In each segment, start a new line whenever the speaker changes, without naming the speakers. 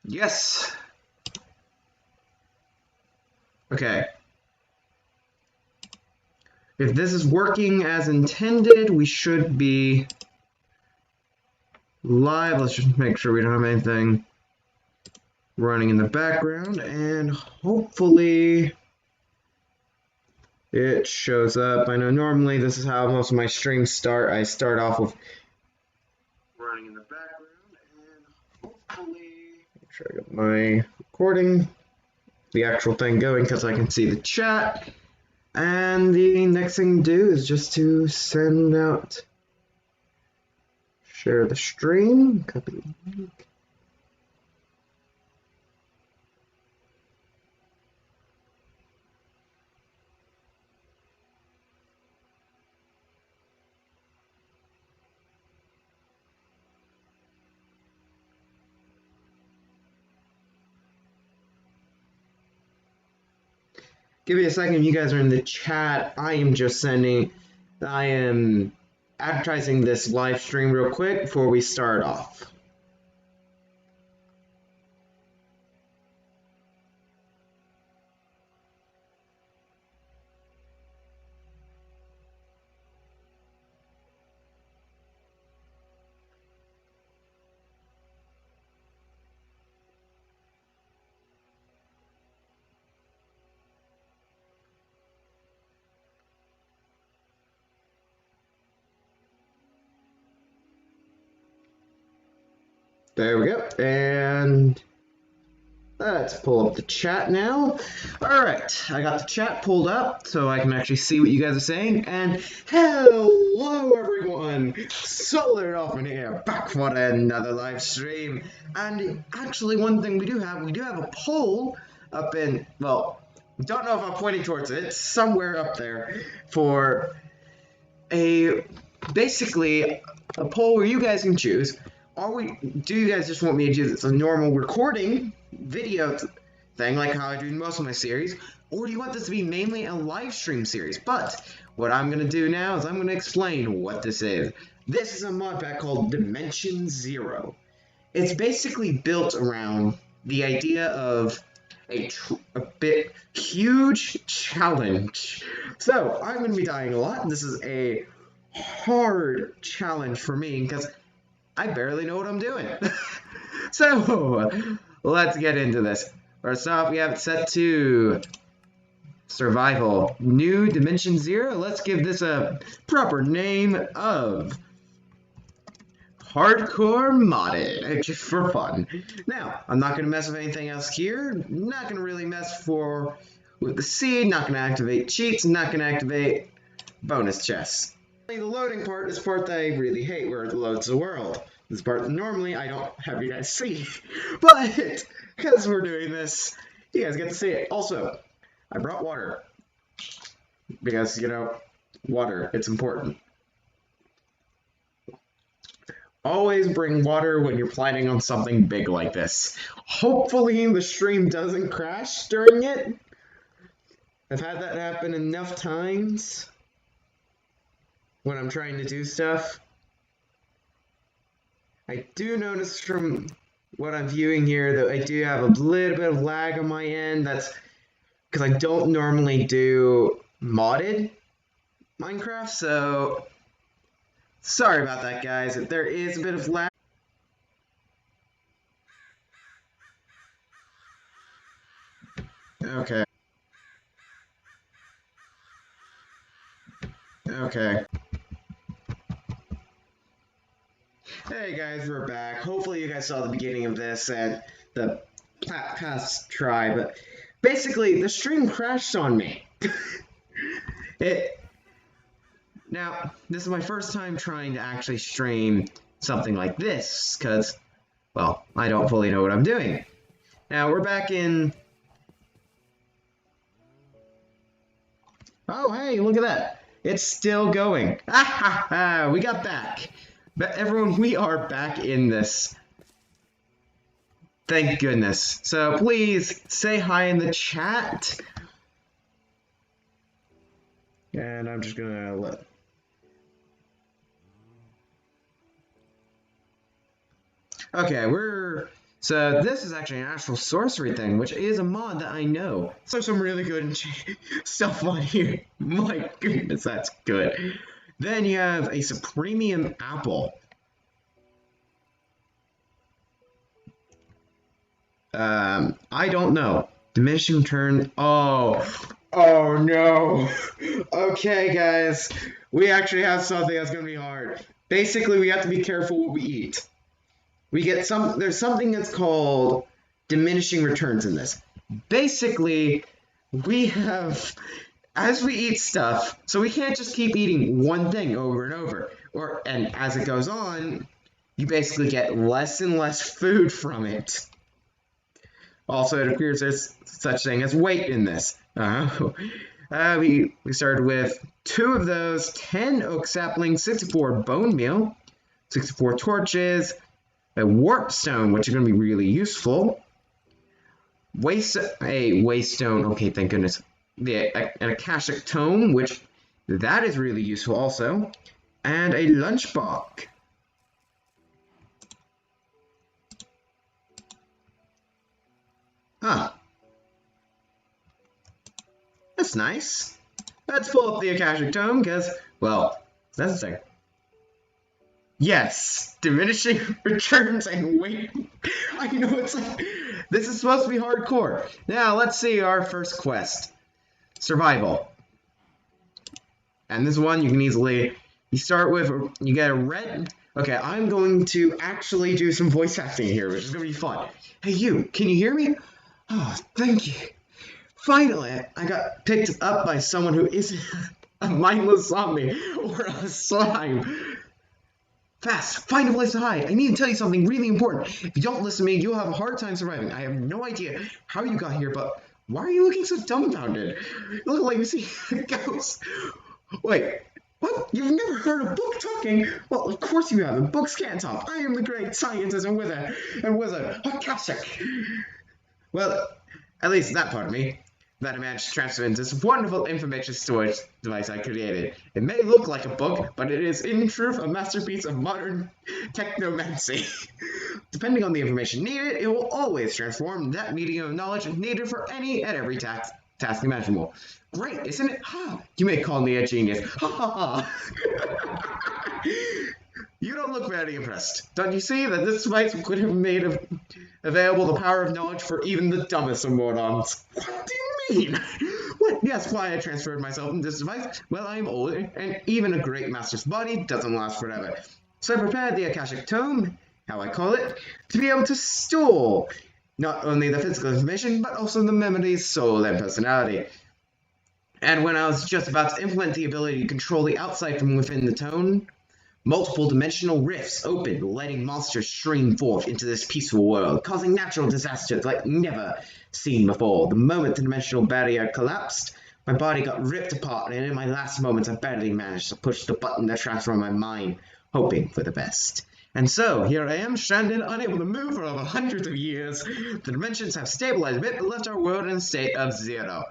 Yes. Okay. If this is working as intended, we should be live. Let's just make sure we don't have anything running in the background, and hopefully it shows up. I know normally this is how most of my streams start. I start off with running in the background, and hopefully make sure I got my recording, the actual thing going, because I can see the chat. And the next thing to do is just to send out, share the stream, copy the link. Give me a second, you guys are in the chat. I am advertising this live stream real quick before we start off. There we go, and let's pull up the chat now. Alright, I got the chat pulled up so I can actually see what you guys are saying. And hello everyone! Solar Dolphin here, back for another live stream. And actually one thing we do have a poll up in, well, don't know if I'm pointing towards it, it's somewhere up there, for basically a poll where you guys can choose. Do you guys just want me to do this a normal recording video thing like how I do most of my series, or do you want this to be mainly a live stream series? But what I'm going to do now is I'm going to explain what this is. This is a mod pack called Dimension Zero. It's basically built around the idea of a bit huge challenge. So I'm going to be dying a lot. This is a hard challenge for me because I barely know what I'm doing. So, let's get into this. First off, we have it set to survival. New Dimension Zero. Let's give this a proper name of Hardcore Modded, just for fun. Now, I'm not going to mess with anything else here. Not going to really mess with the seed. Not going to activate cheats. Not going to activate bonus chests. The loading part is the part that I really hate, where it loads the world. This part normally I don't have you guys see, but because we're doing this, you guys get to see it. Also, I brought water because, you know, water, it's important. Always bring water when you're planning on something big like this. Hopefully the stream doesn't crash during it. I've had that happen enough times when I'm trying to do stuff. I do notice from what I'm viewing here that I do have a little bit of lag on my end. That's because I don't normally do modded Minecraft, so sorry about that, guys. If there is a bit of lag. Okay. Okay. Hey guys, we're back. Hopefully you guys saw the beginning of this and the past try, but basically the stream crashed on me. Now, this is my first time trying to actually stream something like this, because, well, I don't fully know what I'm doing. Now, we're back in... Oh, hey, look at that. It's still going. Ah, ha, ha, we got back. But everyone, we are back in this. Thank goodness. So please say hi in the chat. And I'm just gonna let... Okay, we're So this is actually an actual sorcery thing, which is a mod that I know. So some really good stuff on here. My goodness, that's good. Then you have a Supremium Apple. I don't know. Diminishing return. Oh no. Okay, guys. We actually have something that's gonna be hard. Basically, we have to be careful what we eat. There's something that's called diminishing returns in this. Basically, we have, as we eat stuff, so we can't just keep eating one thing over and over. And as it goes on, you basically get less and less food from it. Also, it appears there's such thing as weight in this. We started with 2 of those, 10 oak saplings, 64 bone meal, 64 torches, a warp stone, which is going to be really useful. A waste stone. Okay, thank goodness. An akashic tome, which that is really useful also, and a lunchbox. Huh. That's nice. Let's pull up the akashic tome because, well, that's the thing. Yes, diminishing returns and weight. I know it's like, this is supposed to be hardcore. Now, let's see our first quest. Survival. And this one you can easily, you start with, you get a red, okay, I'm going to actually do some voice acting here, which is going to be fun. Hey you, can you hear me? Oh, thank you. Finally, I got picked up by someone who isn't a mindless zombie or a slime. Fast, find a place to hide. I need to tell you something really important. If you don't listen to me, you'll have a hard time surviving. I have no idea how you got here, but why are you looking so dumbfounded? You look like you see a ghost. Wait, what? You've never heard a book talking? Well, of course you haven't. Books can't talk. I am the great scientist and wizard, Akashic. Well, at least that part of me. That I managed to transfer into this wonderful information storage device I created. It may look like a book, but it is in truth a masterpiece of modern technomancy. Depending on the information needed, it will always transform that medium of knowledge needed for any and every task imaginable. Great, isn't it? Ha! You may call me a genius. Ha ha ha! You don't look very impressed. Don't you see that this device could have made available the power of knowledge for even the dumbest of morons? What do you mean? What? Yes, why I transferred myself into this device? Well, I am older, and even a great master's body doesn't last forever. So I prepared the Akashic Tome, how I call it, to be able to store not only the physical information, but also the memories, soul, and personality. And when I was just about to implement the ability to control the outside from within the tome, multiple dimensional rifts opened, letting monsters stream forth into this peaceful world, causing natural disasters like never seen before. The moment the dimensional barrier collapsed, my body got ripped apart, and in my last moments I barely managed to push the button that transformed my mind, hoping for the best. And so, here I am, stranded, unable to move for over hundreds of years. The dimensions have stabilized a bit, but left our world in a state of zero,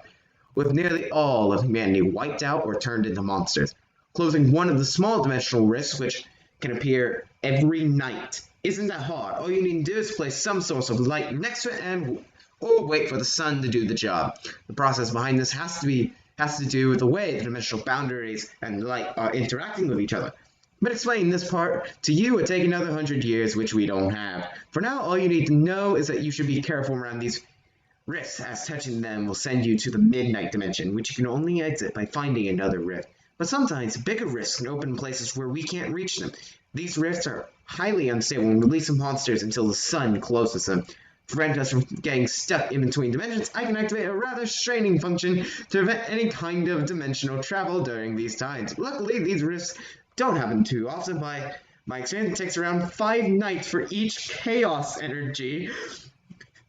with nearly all of humanity wiped out or turned into monsters. Closing one of the small dimensional rifts, which can appear every night, isn't that hard. All you need to do is place some source of light next to it or wait for the sun to do the job. The process behind this has to do with the way the dimensional boundaries and light are interacting with each other. But explaining this part to you would take another 100 years, which we don't have. For now, all you need to know is that you should be careful around these rifts, as touching them will send you to the midnight dimension, which you can only exit by finding another rift. But sometimes bigger rifts can open in places where we can't reach them. These rifts are highly unstable and release monsters until the sun closes them. To prevent us from getting stuck in between dimensions, I can activate a rather straining function to prevent any kind of dimensional travel during these times. Luckily, these rifts don't happen too often. By my experience, it takes around 5 nights for each chaos energy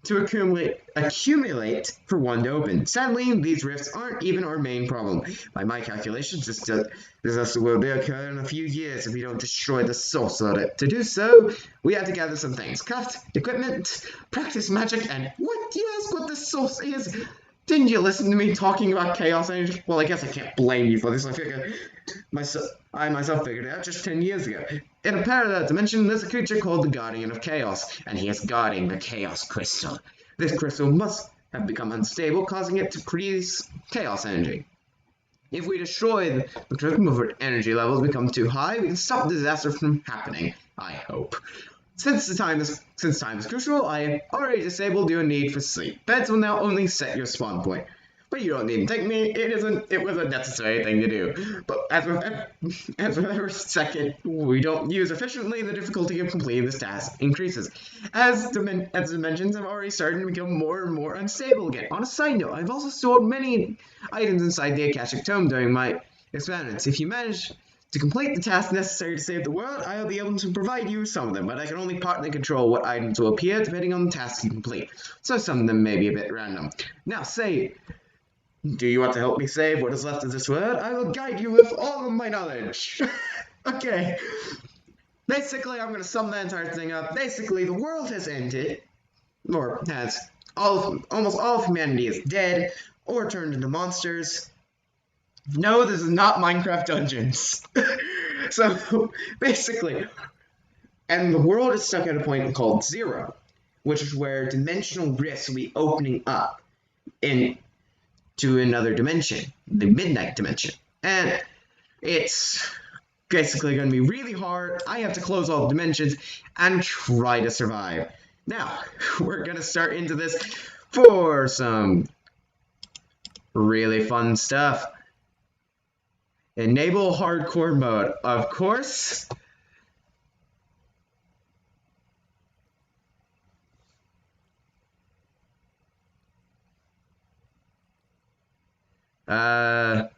to accumulate for one to open. Sadly, these rifts aren't even our main problem. By my calculations, this disaster will occur in a few years if we don't destroy the source of it. To do so, we have to gather some things. Craft, equipment, practice magic, and what do you ask what the source is? Didn't you listen to me talking about chaos energy? Well, I guess I can't blame you for this. I myself figured it out just 10 years ago. In a parallel dimension, there's a creature called the Guardian of Chaos, and he is guarding the Chaos Crystal. This crystal must have become unstable, causing it to produce chaos energy. If we destroy the crystal before energy levels become too high, we can stop the disaster from happening, I hope. Since time is crucial, I have already disabled your need for sleep. Beds will now only set your spawn point. But you don't need to thank me, it was a necessary thing to do. But as with every second we don't use efficiently, the difficulty of completing this task increases. As dimensions have already started to become more and more unstable again. On a side note, I've also stored many items inside the Akashic Tome during my experiments. If you manage to complete the task necessary to save the world, I'll be able to provide you some of them, but I can only partly control what items will appear depending on the task you complete. So some of them may be a bit random. Now say, do you want to help me save what is left of this world? I will guide you with all of my knowledge. Okay. Basically, I'm going to sum that entire thing up. Basically, the world has ended, or has almost all of humanity is dead, or turned into monsters. No, this is not Minecraft Dungeons. So, basically, and the world is stuck at a point called 0, which is where dimensional rifts will be opening up into another dimension, the Midnight Dimension. And it's basically going to be really hard. I have to close all the dimensions and try to survive. Now, we're going to start into this for some really fun stuff. Enable hardcore mode, of course. Oh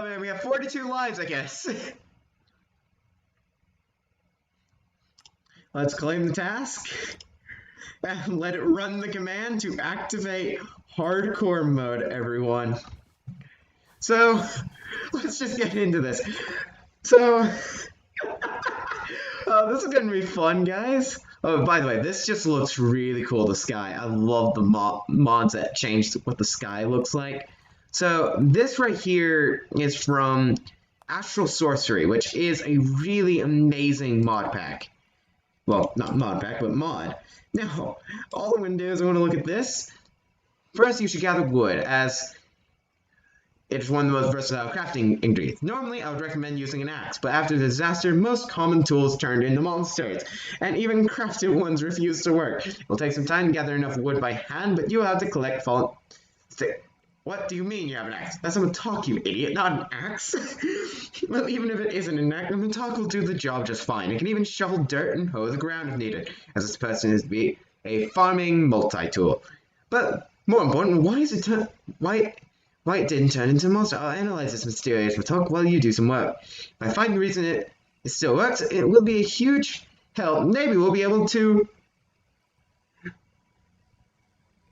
man, we have 42 lives, I guess. Let's claim the task and let it run the command to activate hardcore mode, everyone. So, let's just get into this. So, this is gonna be fun, guys. Oh, by the way, this just looks really cool, the sky. I love the mods that changed what the sky looks like. So, this right here is from Astral Sorcery, which is a really amazing mod pack. Well, not mod pack, but mod. Now, all I'm going to do is I want to look at this. First, you should gather wood, as it's one of the most versatile crafting ingredients. Normally, I would recommend using an axe, but after the disaster, most common tools turned into monsters, and even crafted ones refuse to work. It will take some time to gather enough wood by hand, but you will have to collect fallen... What do you mean you have an axe? That's a mattock, you idiot, not an axe. Well, even if it isn't an axe, a mattock will do the job just fine. It can even shovel dirt and hoe the ground if needed, as this person is to be a farming multi-tool. But more important, why it didn't turn into a monster? I'll analyze this mysterious mattock while you do some work. If I find the reason it still works, it will be a huge help. Maybe we'll be able to...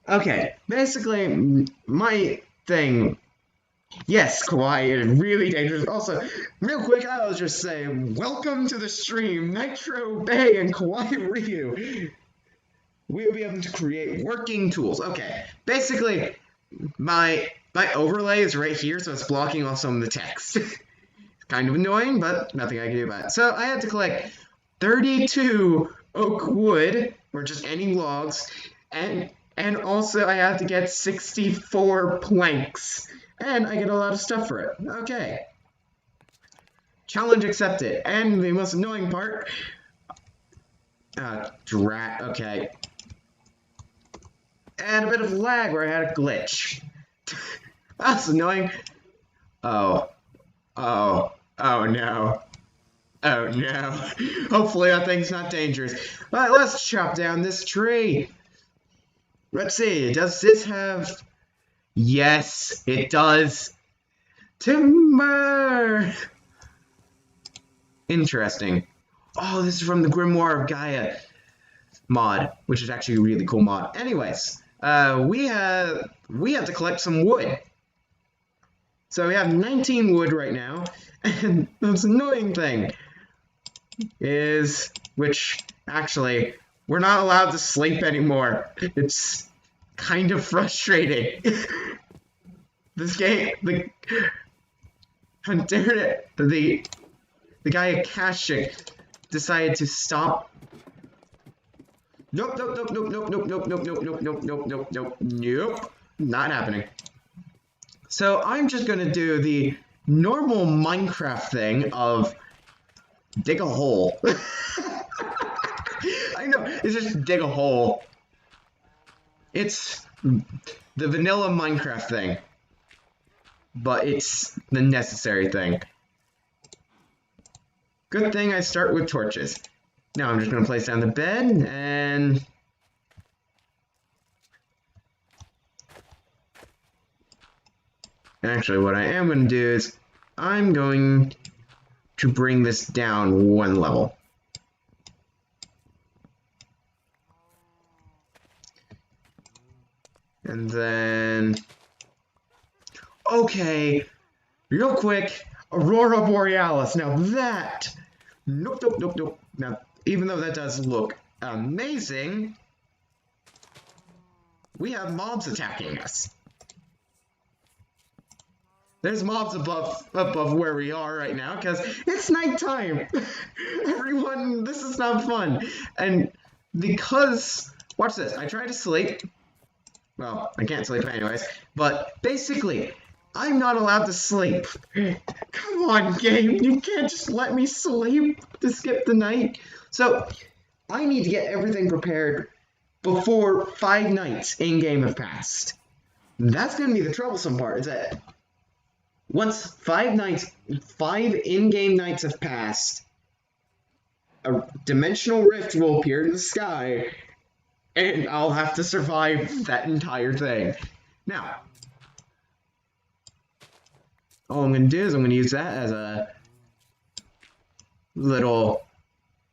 Okay, basically, my thing... Yes, Kawaii, it is really dangerous. Also, real quick, I'll just say, welcome to the stream, Nitro Bay and Kawaii Ryu. We'll be able to create working tools. Okay, basically, my overlay is right here, so it's blocking off some of the text. It's kind of annoying, but nothing I can do about it. So I had to collect 32 oak wood, or just any logs, and also I have to get 64 planks. And I get a lot of stuff for it. Okay. Challenge accepted. And the most annoying part... okay. And a bit of lag where I had a glitch. That's annoying. Oh no. Oh no. Hopefully that thing's not dangerous. Alright, let's chop down this tree. Let's see, does this have... Yes, it does. Timber! Interesting. Oh, this is from the Grimoire of Gaia mod, which is actually a really cool mod. Anyways, we have to collect some wood. So we have 19 wood right now, and the most annoying thing, is, which actually, we're not allowed to sleep anymore. It's kind of frustrating. This game, the guy Akashic decided to stop. Nope, nope, nope, nope, nope, nope, nope, nope, nope, nope, nope, nope, nope, nope, nope. Not happening. So I'm just gonna do the normal Minecraft thing of dig a hole. I know, it's just dig a hole. It's the vanilla Minecraft thing, but it's the necessary thing. Good thing I start with torches. Now I'm just going to place down the bed, and actually what I am going to do is I'm going to bring this down one level. And then, okay, real quick, Aurora Borealis. Now that, nope, nope, nope, nope. Now, even though that does look amazing, we have mobs attacking us. There's mobs above where we are right now, because it's nighttime. Everyone, this is not fun. And because, watch this, I try to sleep. Well, I can't sleep anyways, but basically, I'm not allowed to sleep. Come on, game, you can't just let me sleep to skip the night. So, I need to get everything prepared before 5 nights in-game have passed. That's going to be the troublesome part, is that once 5 in-game nights have passed, a dimensional rift will appear in the sky, and I'll have to survive that entire thing. Now, all I'm going to do is I'm going to use that as a little...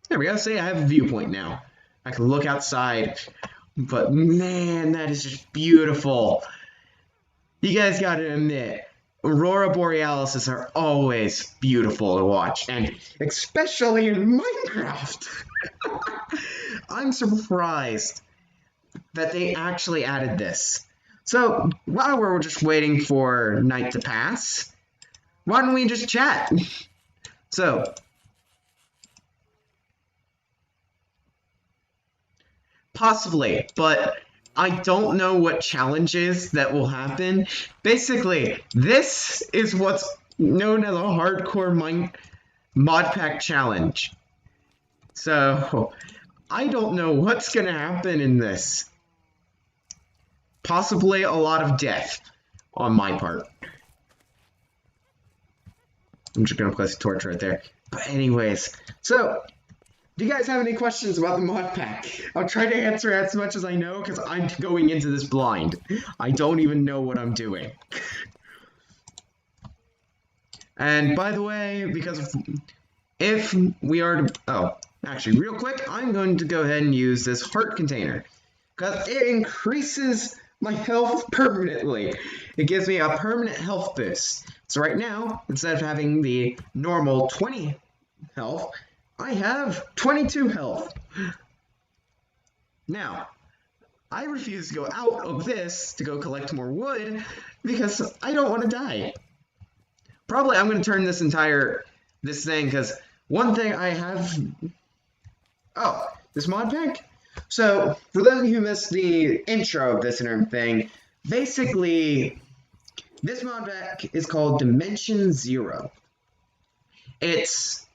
There we go. See, I have a viewpoint now. I can look outside. But man, that is just beautiful. You guys got to admit, Aurora Borealis are always beautiful to watch. And especially in Minecraft. I'm surprised that they actually added this. So, while we're just waiting for night to pass, why don't we just chat? So, possibly, but I don't know what challenges that will happen. Basically, this is what's known as a hardcore modpack challenge. So, I don't know what's going to happen in this. Possibly a lot of death on my part. I'm just going to place a torch right there. But anyways, so, do you guys have any questions about the mod pack? I'll try to answer as much as I know, because I'm going into this blind. I don't even know what I'm doing. And by the way, because if we are to... Oh, actually, real quick, I'm going to go ahead and use this heart container, because it increases my health permanently. It gives me a permanent health boost. So right now, instead of having the normal 20 health, I have 22 health. Now, I refuse to go out of this to go collect more wood because I don't want to die. Probably I'm going to turn this thing, because one thing I have... Oh, this mod pack? So, for those of you who missed the intro of this and everything, basically, this mod pack is called Dimension Zero. It's,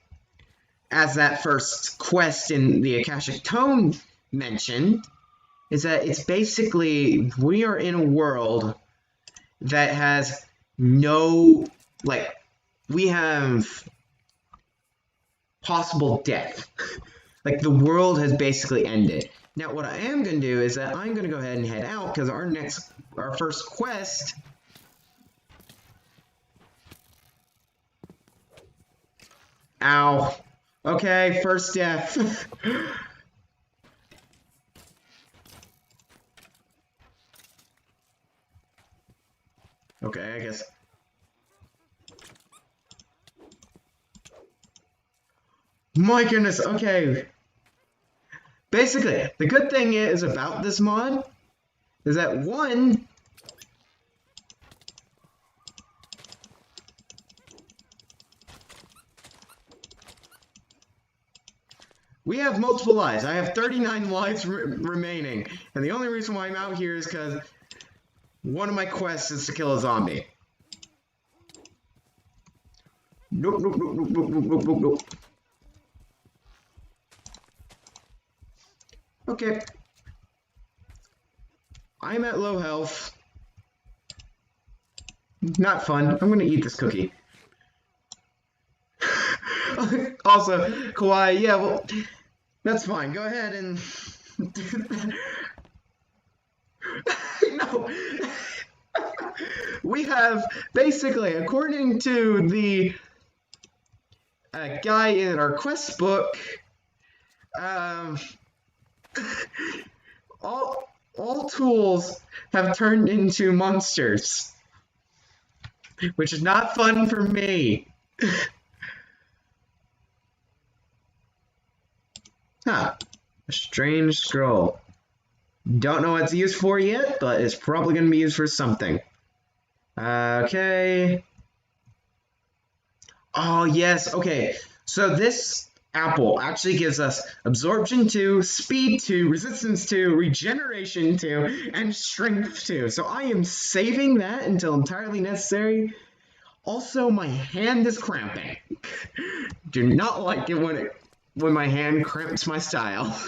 as that first quest in the Akashic Tome mentioned, is that it's basically, we are in a world that has no, like, we have possible death. Like, the world has basically ended. Now, what I am going to do is that I'm going to go ahead and head out, because our first quest... Ow. Okay, first death. Okay, I guess... My goodness, okay. Basically, the good thing is about this mod is that one, we have multiple lives. I have 39 lives remaining, and the only reason why I'm out here is because one of my quests is to kill a zombie. Nope, nope, nope, nope, nope, nope, nope, nope. Okay. I'm at low health. Not fun. I'm gonna eat this cookie. Also, Kawaii, yeah, well, that's fine. Go ahead and do that. No. We have, basically, according to the guy in our quest book, all tools have turned into monsters, which is not fun for me. Huh. A strange scroll. Don't know what it's used for yet, but it's probably going to be used for something. Okay. Oh, yes. Okay. So this apple actually gives us absorption 2, speed 2, resistance 2, regeneration 2, and strength 2. So I am saving that until entirely necessary. Also, my hand is cramping. Do not like it when my hand cramps my style.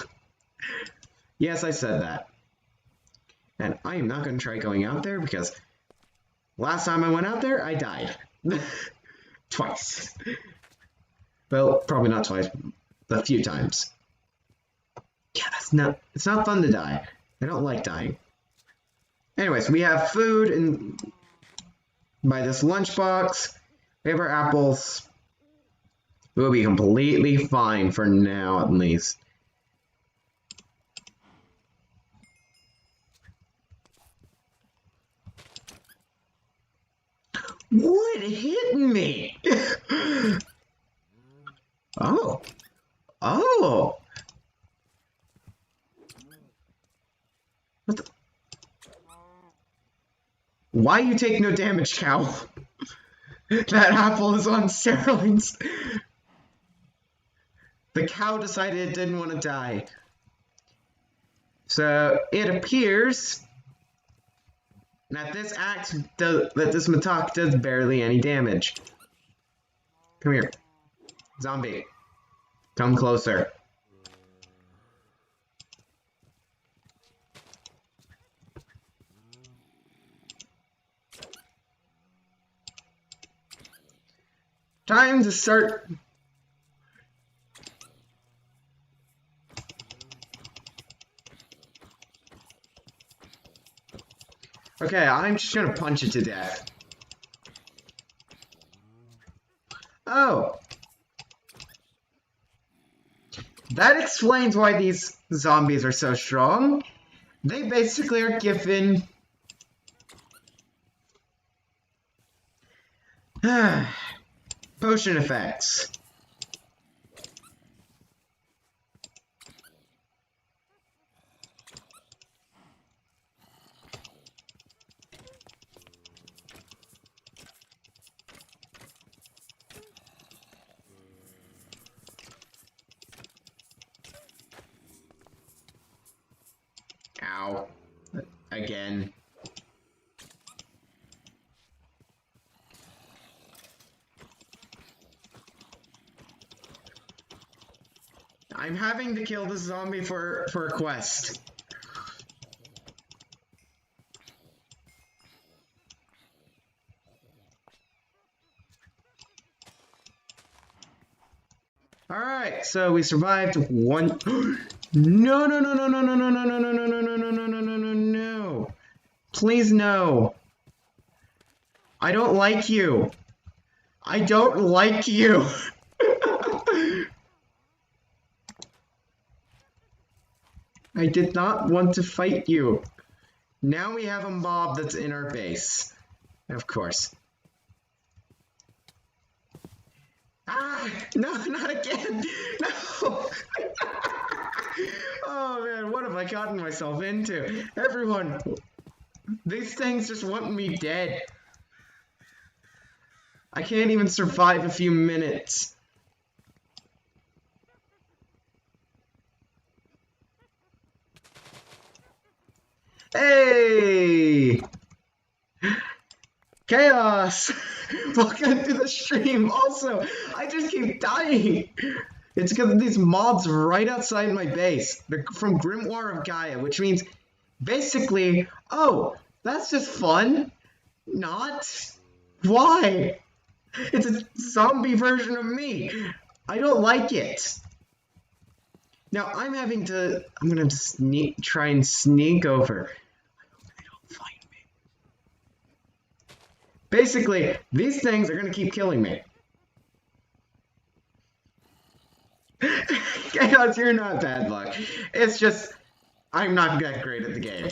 Yes, I said that. And I am not going to try going out there because last time I went out there, I died. Twice. Well, probably not twice, a few times. Yeah, it's not fun to die. I don't like dying. Anyways, we have food and by this lunchbox. We have our apples. We'll be completely fine for now, at least. What hit me? Oh. Oh. What the? Why you take no damage, cow? That apple is on steroids. The cow decided it didn't want to die. So it appears that this mudpack does barely any damage. Come here. Zombie. Come closer. Time to start. Okay, I'm just gonna punch it to death. Oh. That explains why these zombies are so strong. They basically are given potion effects. Ow. Again. I'm having to kill this zombie for a quest. Alright, so we survived one. No, no, no, no, no, no, no, no, no, no, no, no, no, no, no, no, no, no, no. Please no. I don't like you. I don't like you. I did not want to fight you. Now we have a mob that's in our base. Of course. Ah! Ah, no, not again. No. Oh man, what have I gotten myself into? Everyone, these things just want me dead. I can't even survive a few minutes. Hey! Chaos! Welcome to the stream. Also, I just keep dying. It's because of these mobs right outside my base. They're from Grimoire of Gaia, which means basically, oh, that's just fun. Not. Why? It's a zombie version of me. I don't like it. Now I'm gonna try and sneak over. I hope they don't find me. Basically, these things are gonna keep killing me. Chaos, you're not bad luck. It's just, I'm not that great at the game.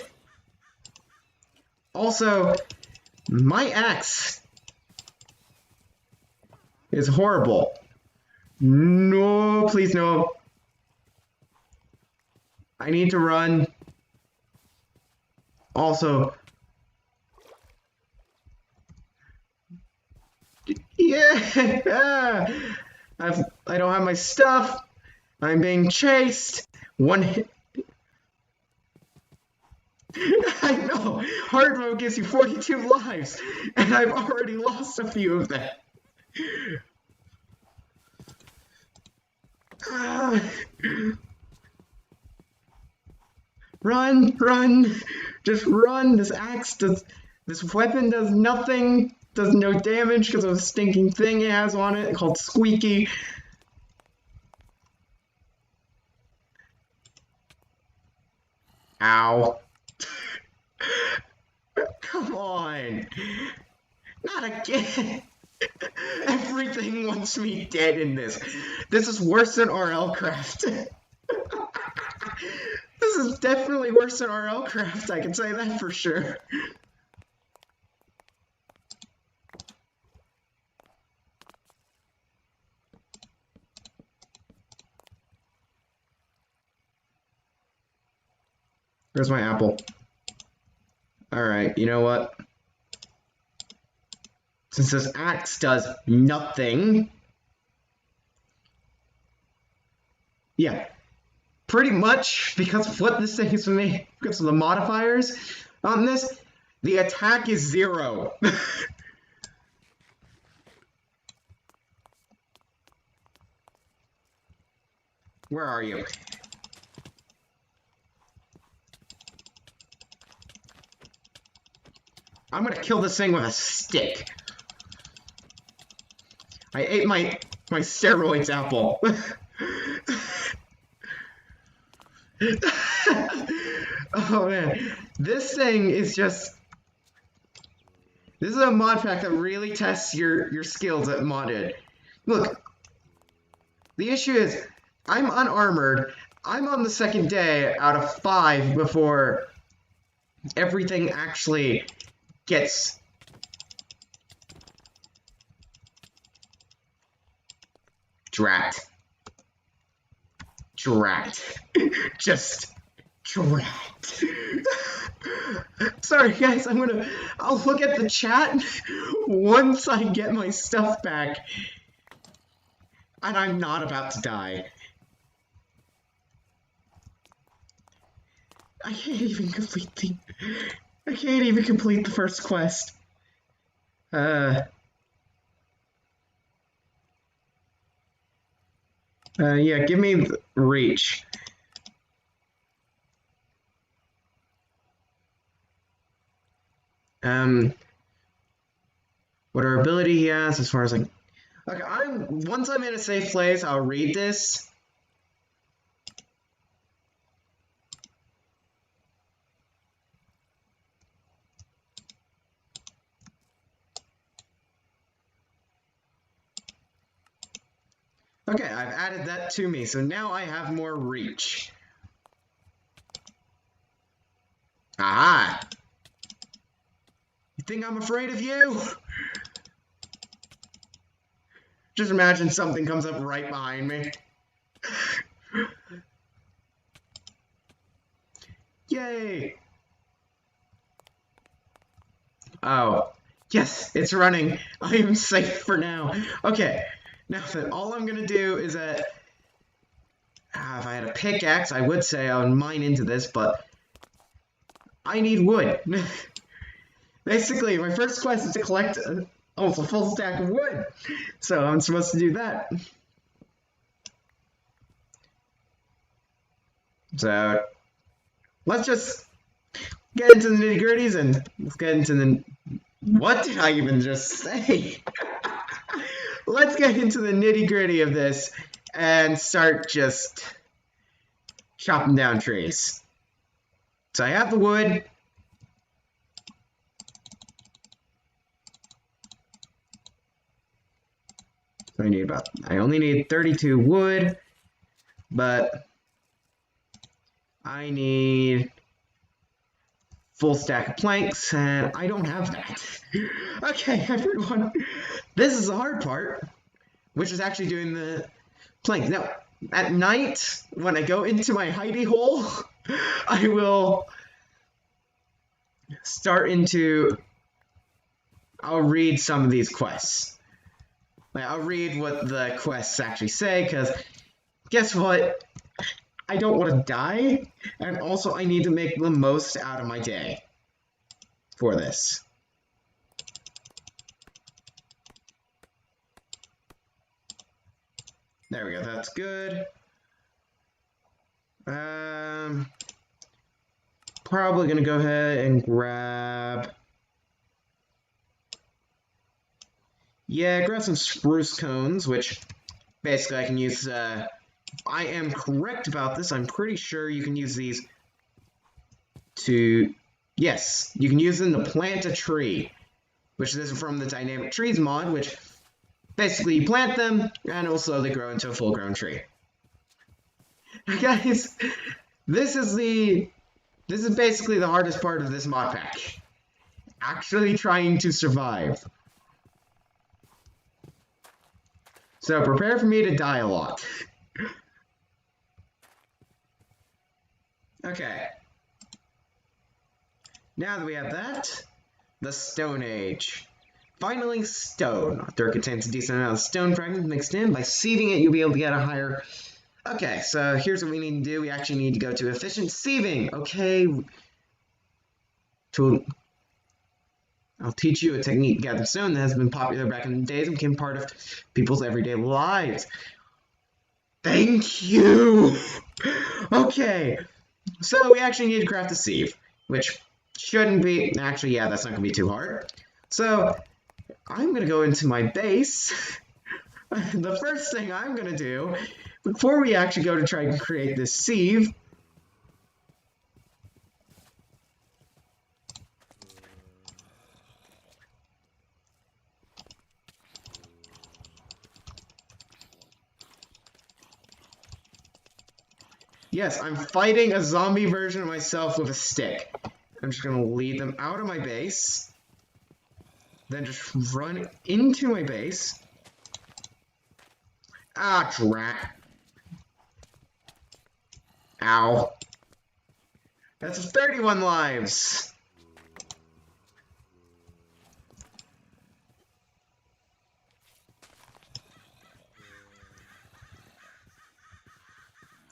Also, my axe is horrible. No, please no. I need to run. Also, yeah, I don't have my stuff. I'm being chased. One hit. I know. Hard mode gives you 42 lives, and I've already lost a few of them. Run, run, just run. This weapon does nothing, does no damage because of a stinking thing it has on it called Squeaky. Ow. Come on. Not again. Everything wants me dead in this. This is worse than RL Craft. This is definitely worse than RL Craft, I can say that for sure. Where's my apple? Alright, you know what? Since this axe does nothing... Yeah, pretty much because of what this thing is for me, because of the modifiers on this, the attack is 0. Where are you? I'm gonna kill this thing with a stick. I ate my steroids apple. Oh man, this thing is just... This is a mod pack that really tests your skills at modded. Look, the issue is, I'm unarmored. I'm on the second day out of 5 before everything actually gets... Drat. Just drat. Sorry guys, I'll look at the chat once I get my stuff back. And I'm not about to die. I can't even complete the first quest. Yeah, give me reach. What ability he has as far as like... Okay, once I'm in a safe place, I'll read this. Okay, I've added that to me, so now I have more reach. Aha! You think I'm afraid of you? Just imagine something comes up right behind me. Yay! Oh, yes, it's running. I am safe for now. Okay, now then, all I'm gonna do is that if I had a pickaxe, I would say I would mine into this, but I need wood. Basically, my first quest is to collect almost a full stack of wood, so I'm supposed to do that. So let's just get into the nitty-gritties and let's get into the... What did I even just say? Let's get into the nitty-gritty of this and start just chopping down trees. So I have the wood. I only need 32 wood, but I need full stack of planks, and I don't have that. Okay, everyone, this is the hard part, which is actually doing the planks. Now, at night, when I go into my hidey hole, I will I'll read some of these quests. I'll read what the quests actually say, because guess what? I don't want to die, and also I need to make the most out of my day for this. There we go, that's good. Probably gonna go ahead and grab... Yeah, grab some spruce cones, which basically I can use, I am correct about this, I'm pretty sure you can use these to... Yes, you can use them to plant a tree, which this is from the Dynamic Trees mod, which basically you plant them, and it will slowly grow into a full-grown tree. Guys, this is basically the hardest part of this mod pack. Actually trying to survive. So prepare for me to die a lot. Okay. Now that we have that, the Stone Age. Finally, stone. Dirt contains a decent amount of stone fragments mixed in. By sieving it, you'll be able to get a higher... Okay, so here's what we need to do. We actually need to go to efficient sieving. Okay. I'll teach you a technique to gather stone that has been popular back in the days and became part of people's everyday lives. Thank you! Okay, so we actually need to craft a sieve, which shouldn't be... Actually, yeah, that's not going to be too hard. So, I'm going to go into my base. The first thing I'm going to do, before we actually go to try and create this sieve, yes, I'm fighting a zombie version of myself with a stick. I'm just going to lead them out of my base. Then just run into my base. Ah, drat. Ow. That's 31 lives.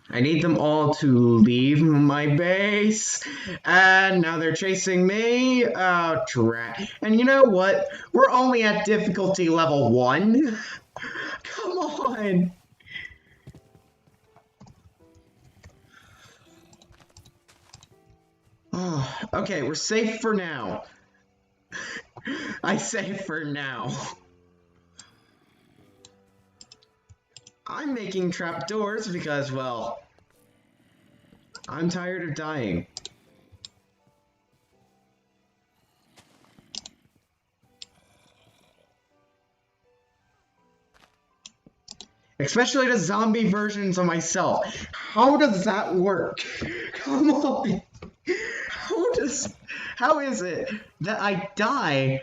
I need them all to leave my base, and now they're chasing me. Oh, drat. And you know what? We're only at difficulty level 1. Come on. Oh, okay, we're safe for now. I say for now. I'm making trapdoors because, well, I'm tired of dying. Especially the zombie versions of myself. How does that work? Come on. How is it that I die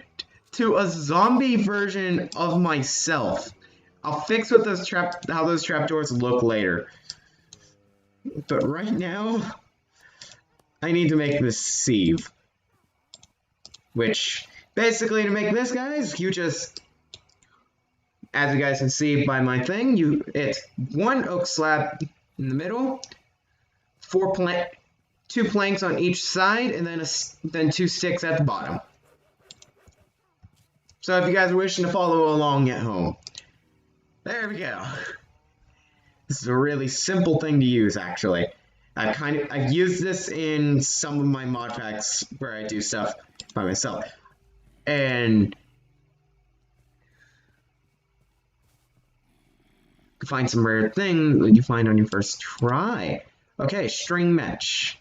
to a zombie version of myself? I'll fix what how those trapdoors look later. But right now, I need to make this sieve. Which, basically to make this, guys, you just, as you guys can see by my thing, it's one oak slab in the middle, two planks on each side, and then two sticks at the bottom. So if you guys are wishing to follow along at home, there we go. This is a really simple thing to use, actually. I've used this in some of my mod packs where I do stuff by myself. And you can find some rare thing that you find on your first try. Okay, string mesh.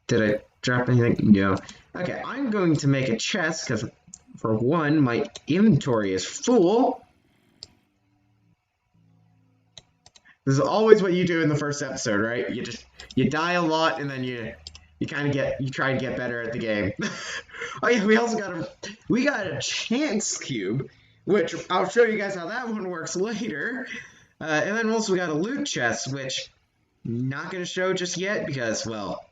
Did I drop anything? No. Okay, I'm going to make a chest because, for one, my inventory is full. This is always what you do in the first episode, right? You die a lot, and then you try to get better at the game. Oh yeah, we got a chance cube, which I'll show you guys how that one works later. And then also we got a loot chest, which I'm not gonna show just yet because, well,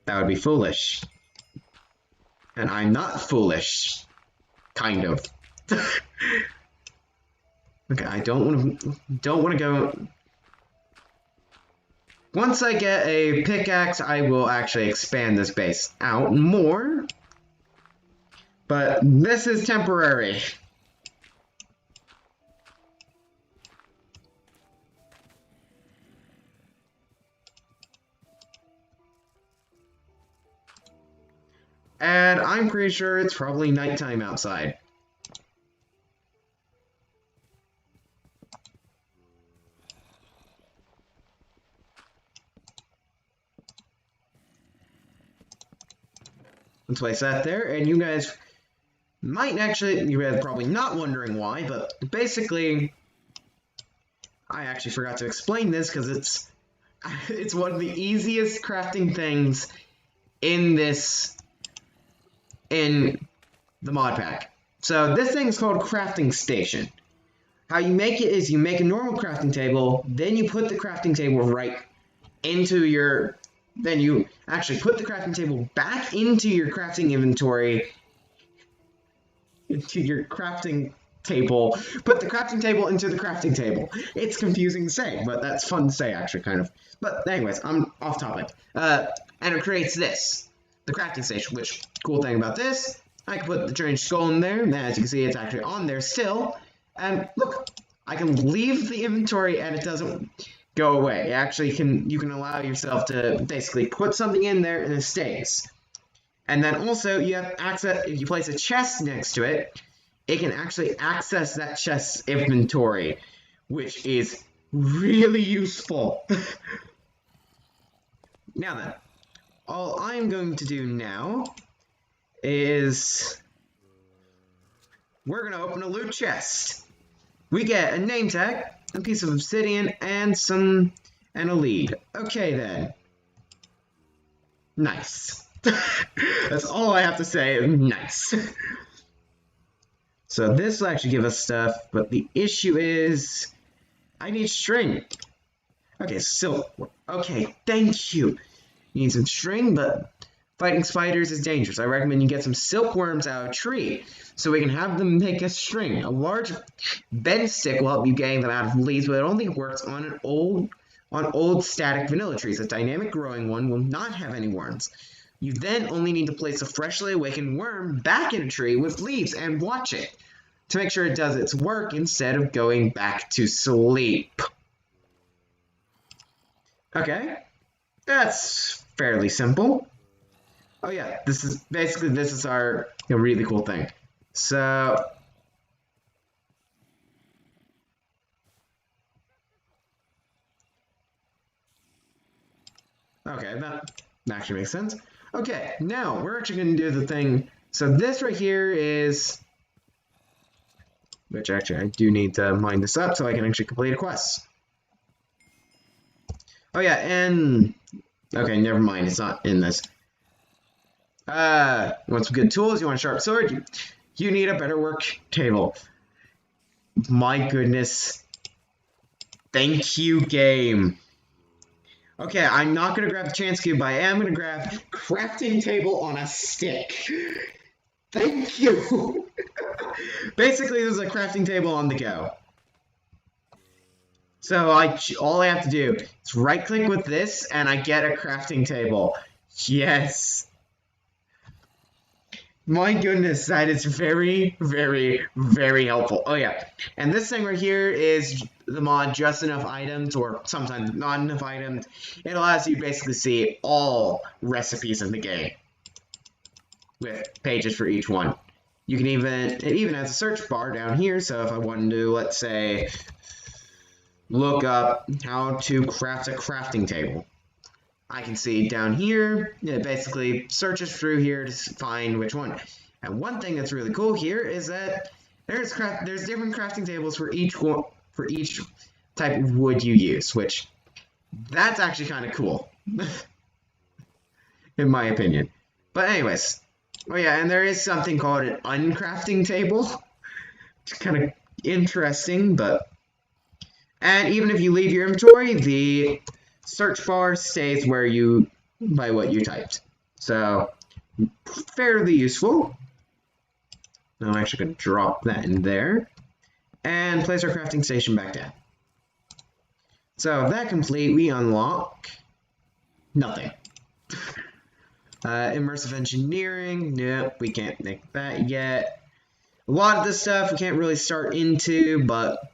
that would be foolish. And I'm not foolish, kind of. Okay, I don't want to go. Once I get a pickaxe, I will actually expand this base out more. But this is temporary. And I'm pretty sure it's probably nighttime outside. Let's place that there, and you guys might actually, you're probably not wondering why, but basically, I actually forgot to explain this because it's one of the easiest crafting things in the mod pack. So this thing is called crafting station. How you make it is you make a normal crafting table, then you put the crafting table right into your. Then you actually put the crafting table back into your crafting inventory, into your crafting table, put the crafting table into the crafting table. It's confusing to say, but that's fun to say, actually, kind of. But anyways, I'm off topic. And it creates this, the crafting station, which, cool thing about this, I can put the strange skull in there, and as you can see, it's actually on there still. And look, I can leave the inventory and it doesn't go away. Actually, you can allow yourself to basically put something in there and it stays. And then also you have access, if you place a chest next to it, it can actually access that chest's inventory, which is really useful. Now then, all I'm going to do now is we're going to open a loot chest. We get a name tag, a piece of obsidian, and a lead. Okay then. Nice. That's all I have to say. Nice. So this will actually give us stuff, but the issue is I need string. Okay, silk. Okay, thank you. You need some string, but fighting spiders is dangerous. I recommend you get some silkworms out of a tree, so we can have them make a string. A large bend stick will help you getting them out of leaves, but it only works on old static vanilla trees. A dynamic growing one will not have any worms. You then only need to place a freshly awakened worm back in a tree with leaves and watch it to make sure it does its work instead of going back to sleep. Okay, that's fairly simple. Oh yeah, this is our really cool thing. So okay, that actually makes sense. Okay, now we're actually going to do the thing. So this right here is, which actually I do need to mine this up so I can actually complete a quest. Oh yeah, and okay, never mind, it's not in this. You want some good tools? You want a sharp sword? You need a better work table. My goodness. Thank you, game. Okay, I'm not gonna grab the chance cube, but I am gonna grab crafting table on a stick. Thank you. Basically, this is a crafting table on the go. So all I have to do is right click with this and I get a crafting table. Yes. My goodness, that is very, very, very helpful. Oh yeah, and this thing right here is the mod just enough items, or sometimes not enough items. It allows you to basically see all recipes in the game with pages for each one. You can it even has a search bar down here, so if I wanted to, let's say, look up how to craft a crafting table, I can see down here, it basically searches through here to find which one. And one thing that's really cool here is that there's different crafting tables for each type of wood you use, which that's actually kind of cool, in my opinion. But anyways, oh yeah, and there is something called an uncrafting table. It's kind of interesting, but and even if you leave your inventory, the search bar stays where by what you typed. So fairly useful. Now I'm actually going to drop that in there and place our crafting station back down. So that complete, we unlock nothing. Immersive engineering, nope, we can't make that yet. A lot of this stuff we can't really start into, but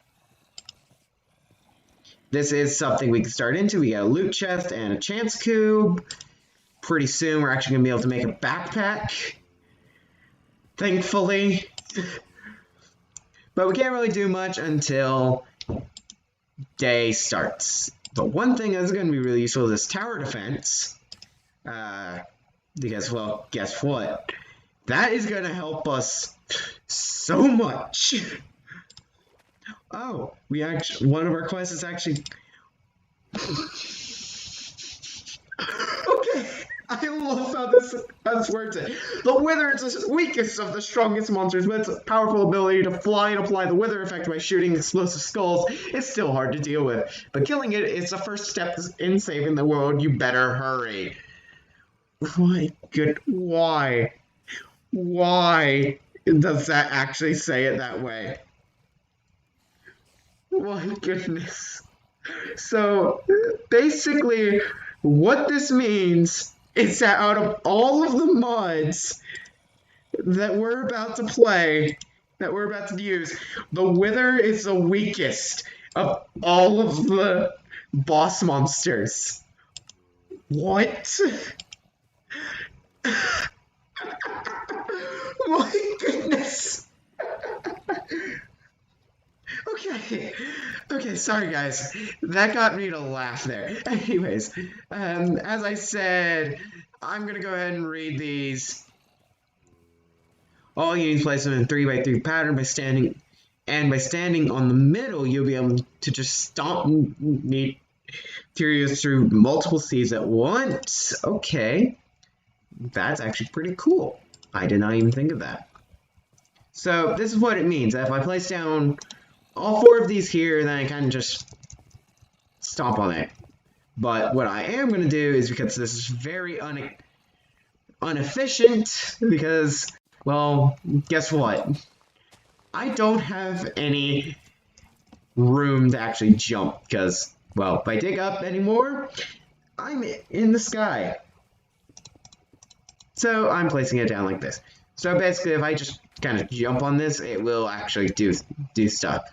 this is something we can start into. We got a loot chest and a chance cube. Pretty soon we're actually going to be able to make a backpack. Thankfully. But we can't really do much until day starts. But one thing that's going to be really useful is this tower defense. Because, well, guess what? That is going to help us so much. Oh, one of our quests is actually... Okay, I love how this works. The Wither is the weakest of the strongest monsters, but its powerful ability to fly and apply the Wither effect by shooting explosive skulls is still hard to deal with. But killing it is the first step in saving the world. You better hurry. My good, why? Why does that actually say it that way? My goodness. So, basically, what this means is that out of all of the mods that we're about to play, that we're about to use, the Wither is the weakest of all of the boss monsters. What? My goodness. Okay, sorry guys. That got me to laugh there. Anyways, as I said, I'm gonna go ahead and read these. All you need to place them in 3x3 pattern by standing on the middle, you'll be able to just stomp materials through multiple seeds at once. Okay, that's actually pretty cool. I did not even think of that. So this is what it means. If I place down all 4 of these here, then I kind of just stomp on it. But what I am going to do is, because this is very inefficient, because, well, guess what? I don't have any room to actually jump, because, well, if I dig up anymore, I'm in the sky. So I'm placing it down like this. So basically, if I just kind of jump on this, it will actually do stuff.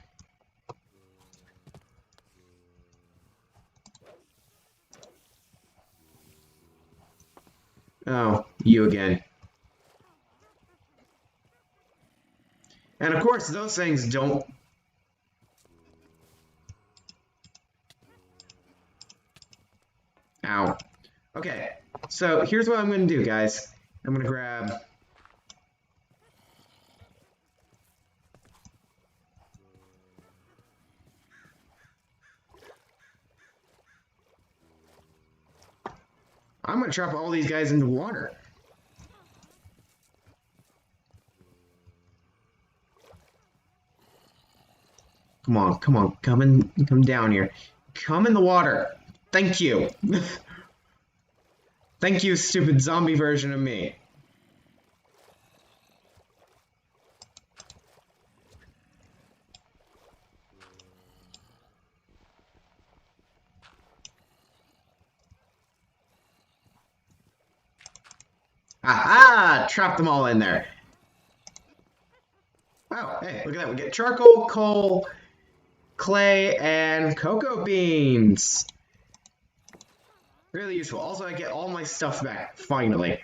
Oh, you again. And of course, those things don't... Ow. Okay, so here's what I'm going to do, guys. I'm going to grab... I'm going to drop all these guys into water. Come on, come on, come down here. Come in the water. Thank you. Thank you, stupid zombie version of me. Aha! Trapped them all in there. Oh, hey, look at that. We get charcoal, coal, clay, and cocoa beans. Really useful. Also, I get all my stuff back, finally.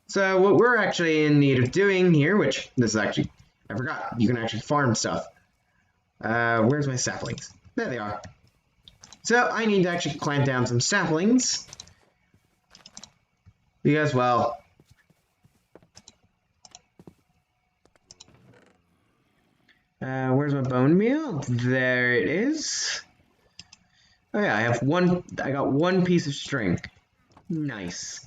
So what we're actually in need of doing here, which this is actually, I forgot, you can actually farm stuff. Where's my saplings? There they are. So I need to actually plant down some saplings. Because, well, where's my bone meal? There it is. Oh yeah, I got one piece of string. Nice.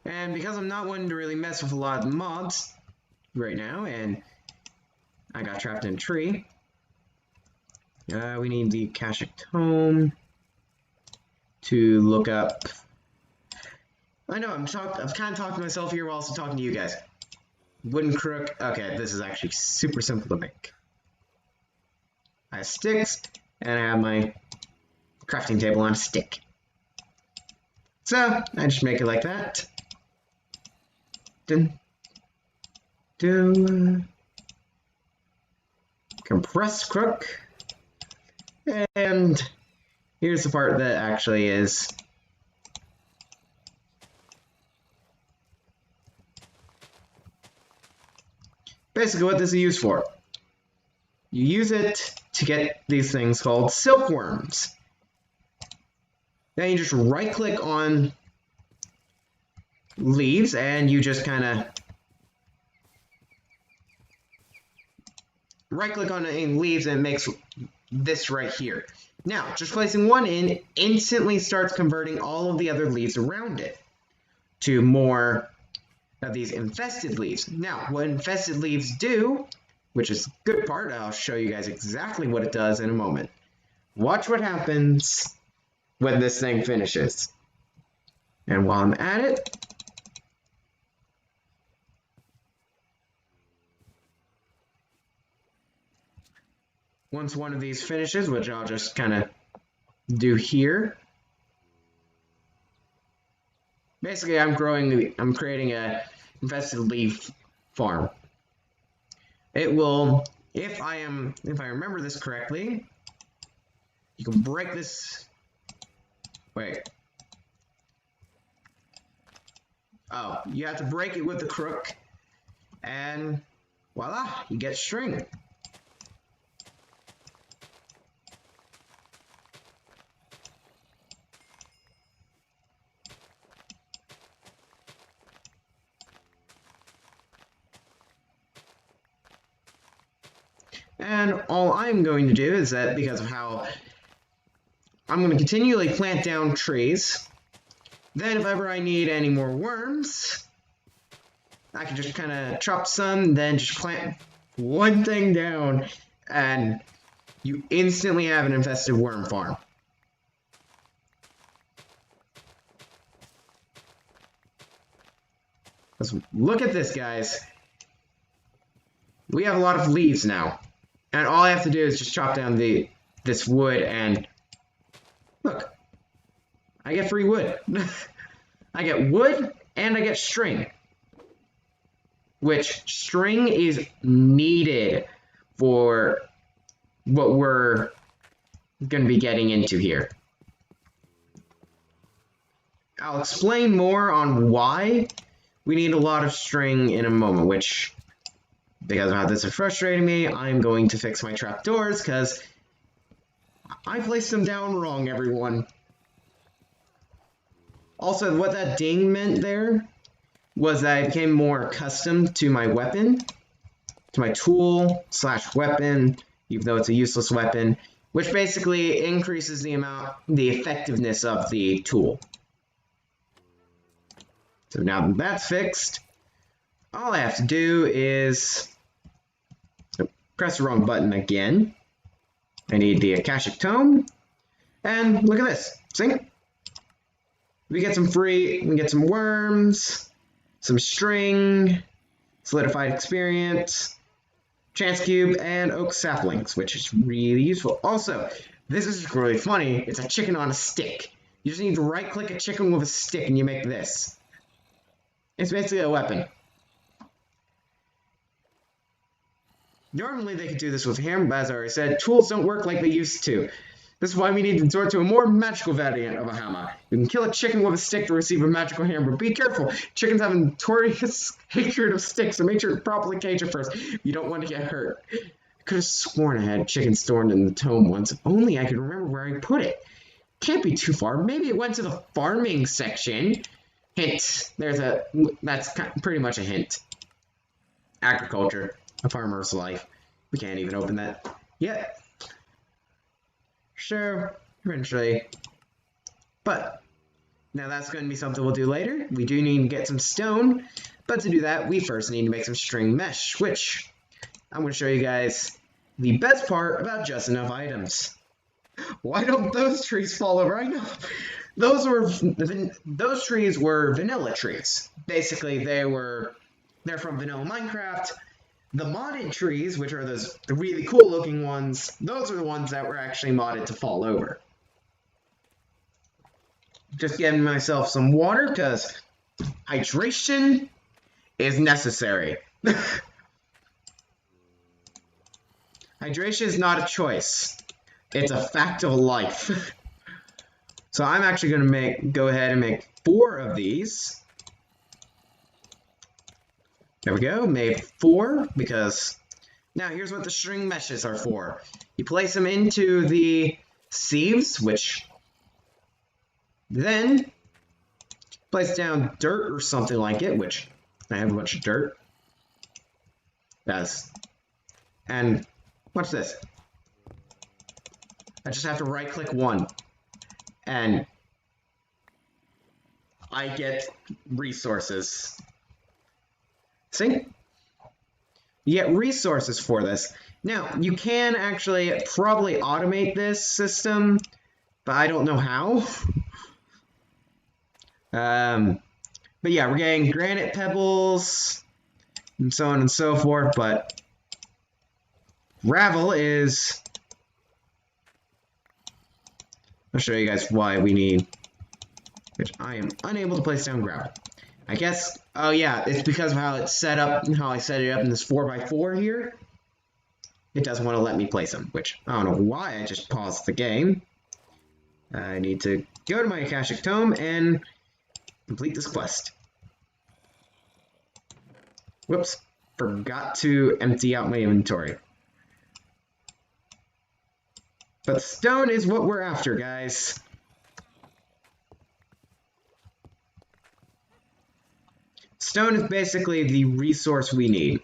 And because I'm not one to really mess with a lot of mobs right now, and I got trapped in a tree, we need the Akashic Tome to look up. I know I'm kind of talking to myself here while also talking to you guys. Wooden crook. Okay, this is actually super simple to make. I have sticks, and I have my crafting table on a stick. So I just make it like that. Compressed crook. And here's the part that actually is basically what this is used for. You use it to get these things called silkworms. Then you just right click on leaves and you just kind of right click on any leaves and it makes this right here. Now, just placing one in instantly starts converting all of the other leaves around it to more of these infested leaves. Now, what infested leaves do, which is the good part, I'll show you guys exactly what it does in a moment. Watch what happens when this thing finishes. And while I'm at it, once one of these finishes, which I'll just kind of do here, basically I'm creating a infested leaf farm. It will, if I remember this correctly, you can break this. Wait. Oh, you have to break it with the crook, and voila, you get string. And all I'm going to do is that, because of how I'm going to continually plant down trees, then if ever I need any more worms, I can just kind of chop some, then just plant one thing down, and you instantly have an infested worm farm. Let's look at this, guys. We have a lot of leaves now. And all I have to do is just chop down this wood and look, I get free wood. I get wood and I get string, which string is needed for what we're going to be getting into here. I'll explain more on why we need a lot of string in a moment, which, because of how this is frustrating me, I'm going to fix my trapdoors, because I placed them down wrong, everyone. Also, what that ding meant there was that I became more accustomed to my weapon, to my tool / weapon, even though it's a useless weapon, which basically increases the effectiveness of the tool. So now that that's fixed, all I have to do is press the wrong button again. I need the Akashic Tome, and look at this. See? We get some worms, some string, solidified experience, chance cube, and oak saplings, which is really useful. Also, this is really funny. It's a chicken on a stick. You just need to right-click a chicken with a stick, and you make this. It's basically a weapon. Normally, they could do this with a hammer, but as I already said, tools don't work like they used to. This is why we need to resort to a more magical variant of a hammer. You can kill a chicken with a stick to receive a magical hammer, but be careful. Chickens have a notorious hatred of sticks, so make sure to properly cage it first. You don't want to get hurt. I could have sworn I had chicken stored in the tome once. If only I could remember where I put it. Can't be too far. Maybe it went to the farming section. Hint. That's pretty much a hint. Agriculture. A farmer's life. We can't even open that yet. Sure, eventually. But now that's going to be something we'll do later. We do need to get some stone, but to do that, we first need to make some string mesh, which I'm going to show you guys the best part about just enough items. Why don't those trees fall over? I know. Those trees were vanilla trees. Basically, they're from vanilla Minecraft. The modded trees, which are the really cool looking ones, those are the ones that were actually modded to fall over. Just getting myself some water because hydration is necessary. Hydration is not a choice. It's a fact of life. So I'm actually going to go ahead and make 4 of these. There we go, made 4, because now here's what the string meshes are for. You place them into the sieves, which then place down dirt or something like it, which I have a bunch of dirt. And watch this. I just have to right click one, and I get resources. See? You get resources for this. Now, you can actually probably automate this system, but I don't know how. But yeah, we're getting granite pebbles and so on and so forth, but gravel is... I'll show you guys why we need... which I am unable to place down gravel. I guess, oh yeah, it's because of how it's set up and how I set it up in this 4x4 here. It doesn't want to let me place them, which I don't know why I just paused the game. I need to go to my Akashic Tome and complete this quest. Whoops, forgot to empty out my inventory. But stone is what we're after, guys. Stone is basically the resource we need.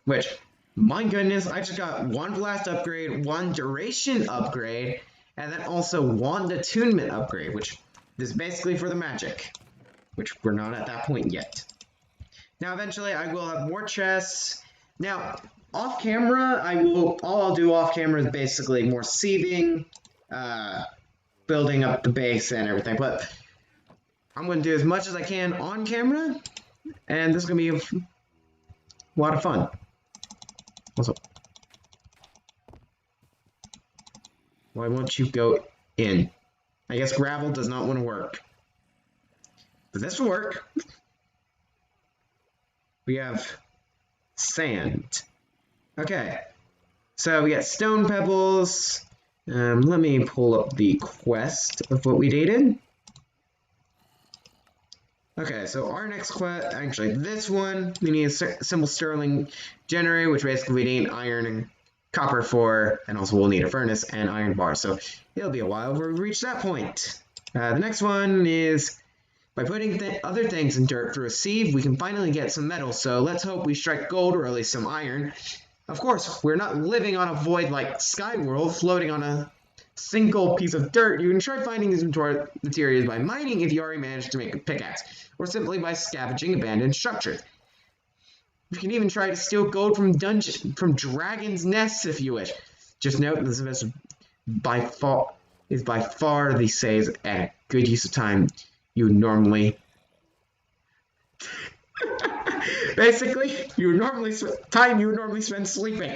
Which, my goodness, I just got 1 blast upgrade, 1 duration upgrade, and then also 1 attunement upgrade, which is basically for the magic. Which we're not at that point yet. Now, eventually, I will have more chests. Now, off camera, all I'll do off camera is basically more sieving, building up the base and everything, but I'm going to do as much as I can on camera, and this is going to be a lot of fun. Also, why won't you go in? I guess gravel does not want to work. But this will work. We have sand. Okay, so we got stone pebbles. Let me pull up the quest of what we needed. Okay, so our next quest, actually this one, we need a simple sterling generator, which basically we need iron and copper for, and also we'll need a furnace and iron bar. So it'll be a while before we reach that point. The next one is by putting other things in dirt through a sieve, we can finally get some metal. So let's hope we strike gold or at least some iron. Of course, we're not living on a void like Skyworld, floating on a single piece of dirt. You can try finding these materials by mining if you already managed to make a pickaxe, or simply by scavenging abandoned structures. You can even try to steal gold from dragons' nests if you wish. Just note this is by far the saves and a good use of time you would normally. Basically, you would normally spend sleeping.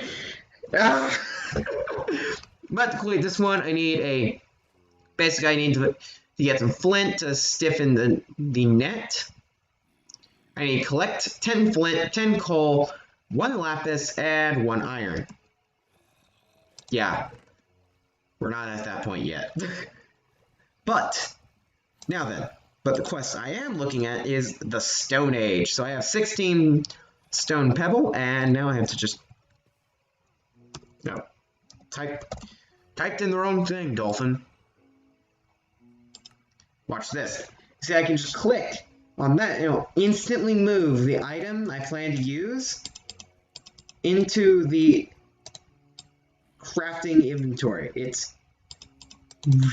But to complete this one, I need to get some flint to stiffen the net. I need to collect 10 flint, 10 coal, 1 lapis, and 1 iron. Yeah, we're not at that point yet. But the quest I am looking at is the Stone Age. So I have 16 stone pebble, and now I have to just typed in the wrong thing, Dolphin. Watch this. See, I can just click on that, it'll instantly move the item I plan to use into the crafting inventory. It's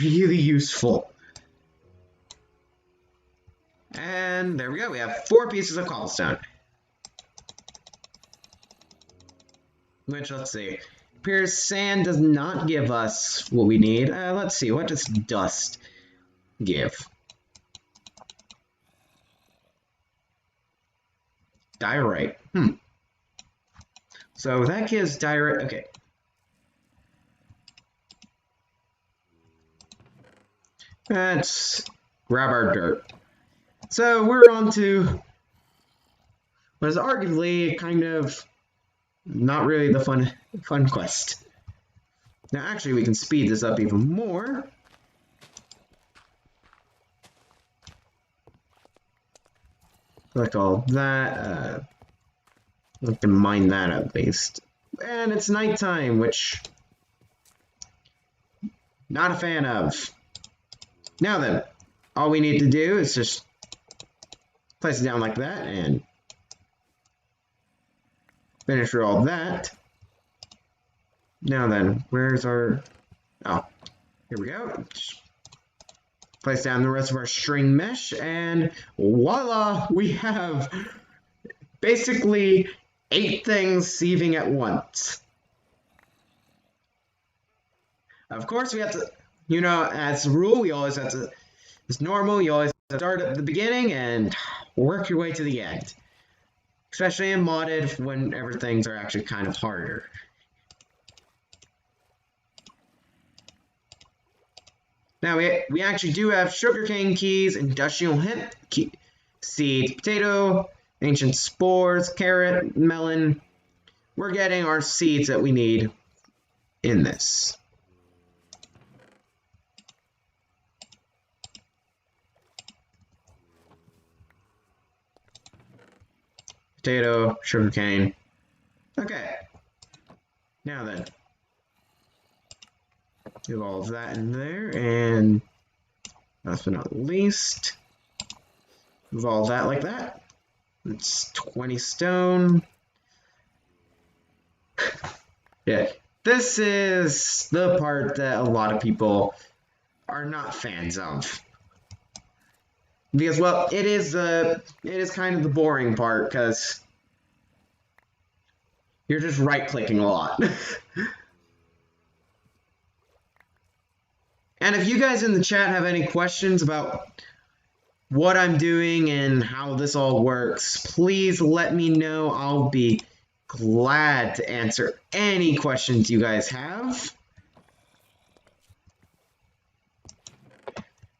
really useful. And there we go, we have 4 pieces of cobblestone. Which, let's see. Appears sand does not give us what we need. Let's see, what does dust give? Diorite. So that gives diorite. Okay. Let's grab our dirt. So we're on to what is arguably kind of not really the fun quest. Now actually we can speed this up even more. Collect all that. Like to mine that at least. And it's nighttime, which not a fan of. Now then, all we need to do is just place it down like that and finish all that. Now then, where's our... Oh, here we go. Place down the rest of our string mesh, and voila! We have basically 8 things sieving at once. Of course, we have to, as a rule, we always have to, it's normal, you always have to start at the beginning and work your way to the end. Especially in modded, whenever things are actually kind of harder. Now, we actually do have sugarcane keys, industrial hemp seeds, potato, ancient spores, carrot, melon. We're getting our seeds that we need in this. Potato, sugarcane. Okay. Now then. Do all of that in there, and last but not least, move all that like that. It's 20 stone. Yeah, this is the part that a lot of people are not fans of. Because, well, it is kind of the boring part, because you're just right-clicking a lot. And if you guys in the chat have any questions about what I'm doing and how this all works, please let me know. I'll be glad to answer any questions you guys have.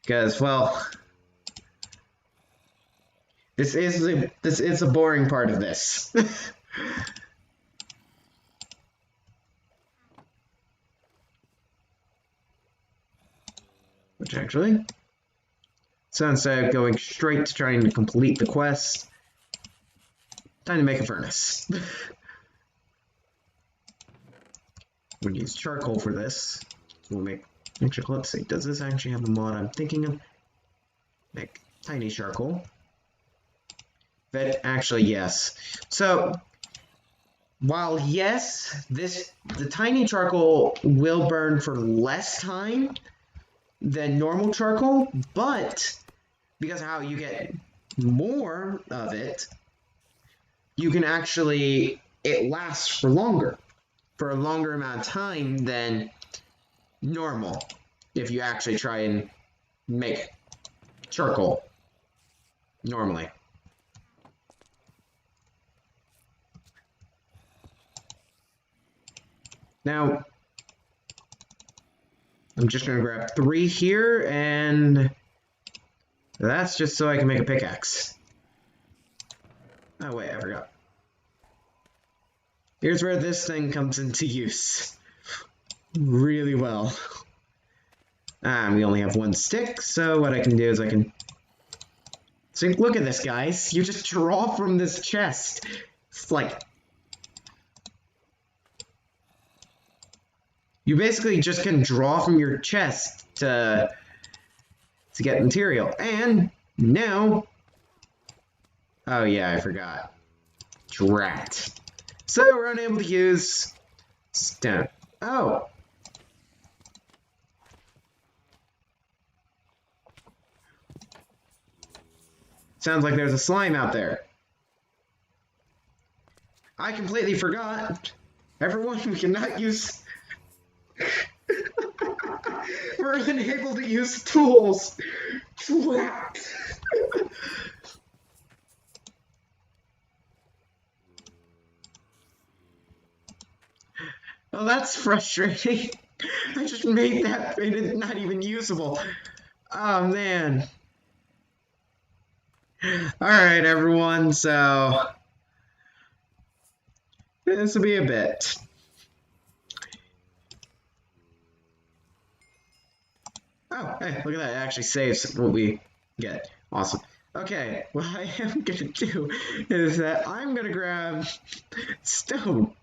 Because, well, this is a boring part of this. Which actually, so instead of going straight to trying to complete the quest, time to make a furnace. I'm going to use charcoal for this. So we'll make, actually, let's see, does this actually have a mod I'm thinking of? Make tiny charcoal. But actually, yes. So, while yes, the tiny charcoal will burn for less time than normal charcoal, but because of how you get more of it, you can actually, it lasts for a longer amount of time than normal if you actually try and make charcoal normally. Now, I'm just going to grab 3 here, and that's just so I can make a pickaxe. Oh wait, I forgot. Here's where this thing comes into use. Really well. We only have 1 stick, so what I can do is I can... So look at this, guys. You just draw from this chest. It's like... You basically just can draw from your chest to get material. And now... Oh yeah, I forgot. Drat. So we're unable to use stone. Oh. Sounds like there's a slime out there. I completely forgot. Everyone, we cannot use... We're unable to use tools. Drat. Well, that's frustrating. I just made that and it's not even usable. Oh, man. Alright, everyone, so... This will be a bit. Oh, hey, look at that. It actually saves what we get. Awesome. Okay, what I am gonna do is that I'm gonna grab stone.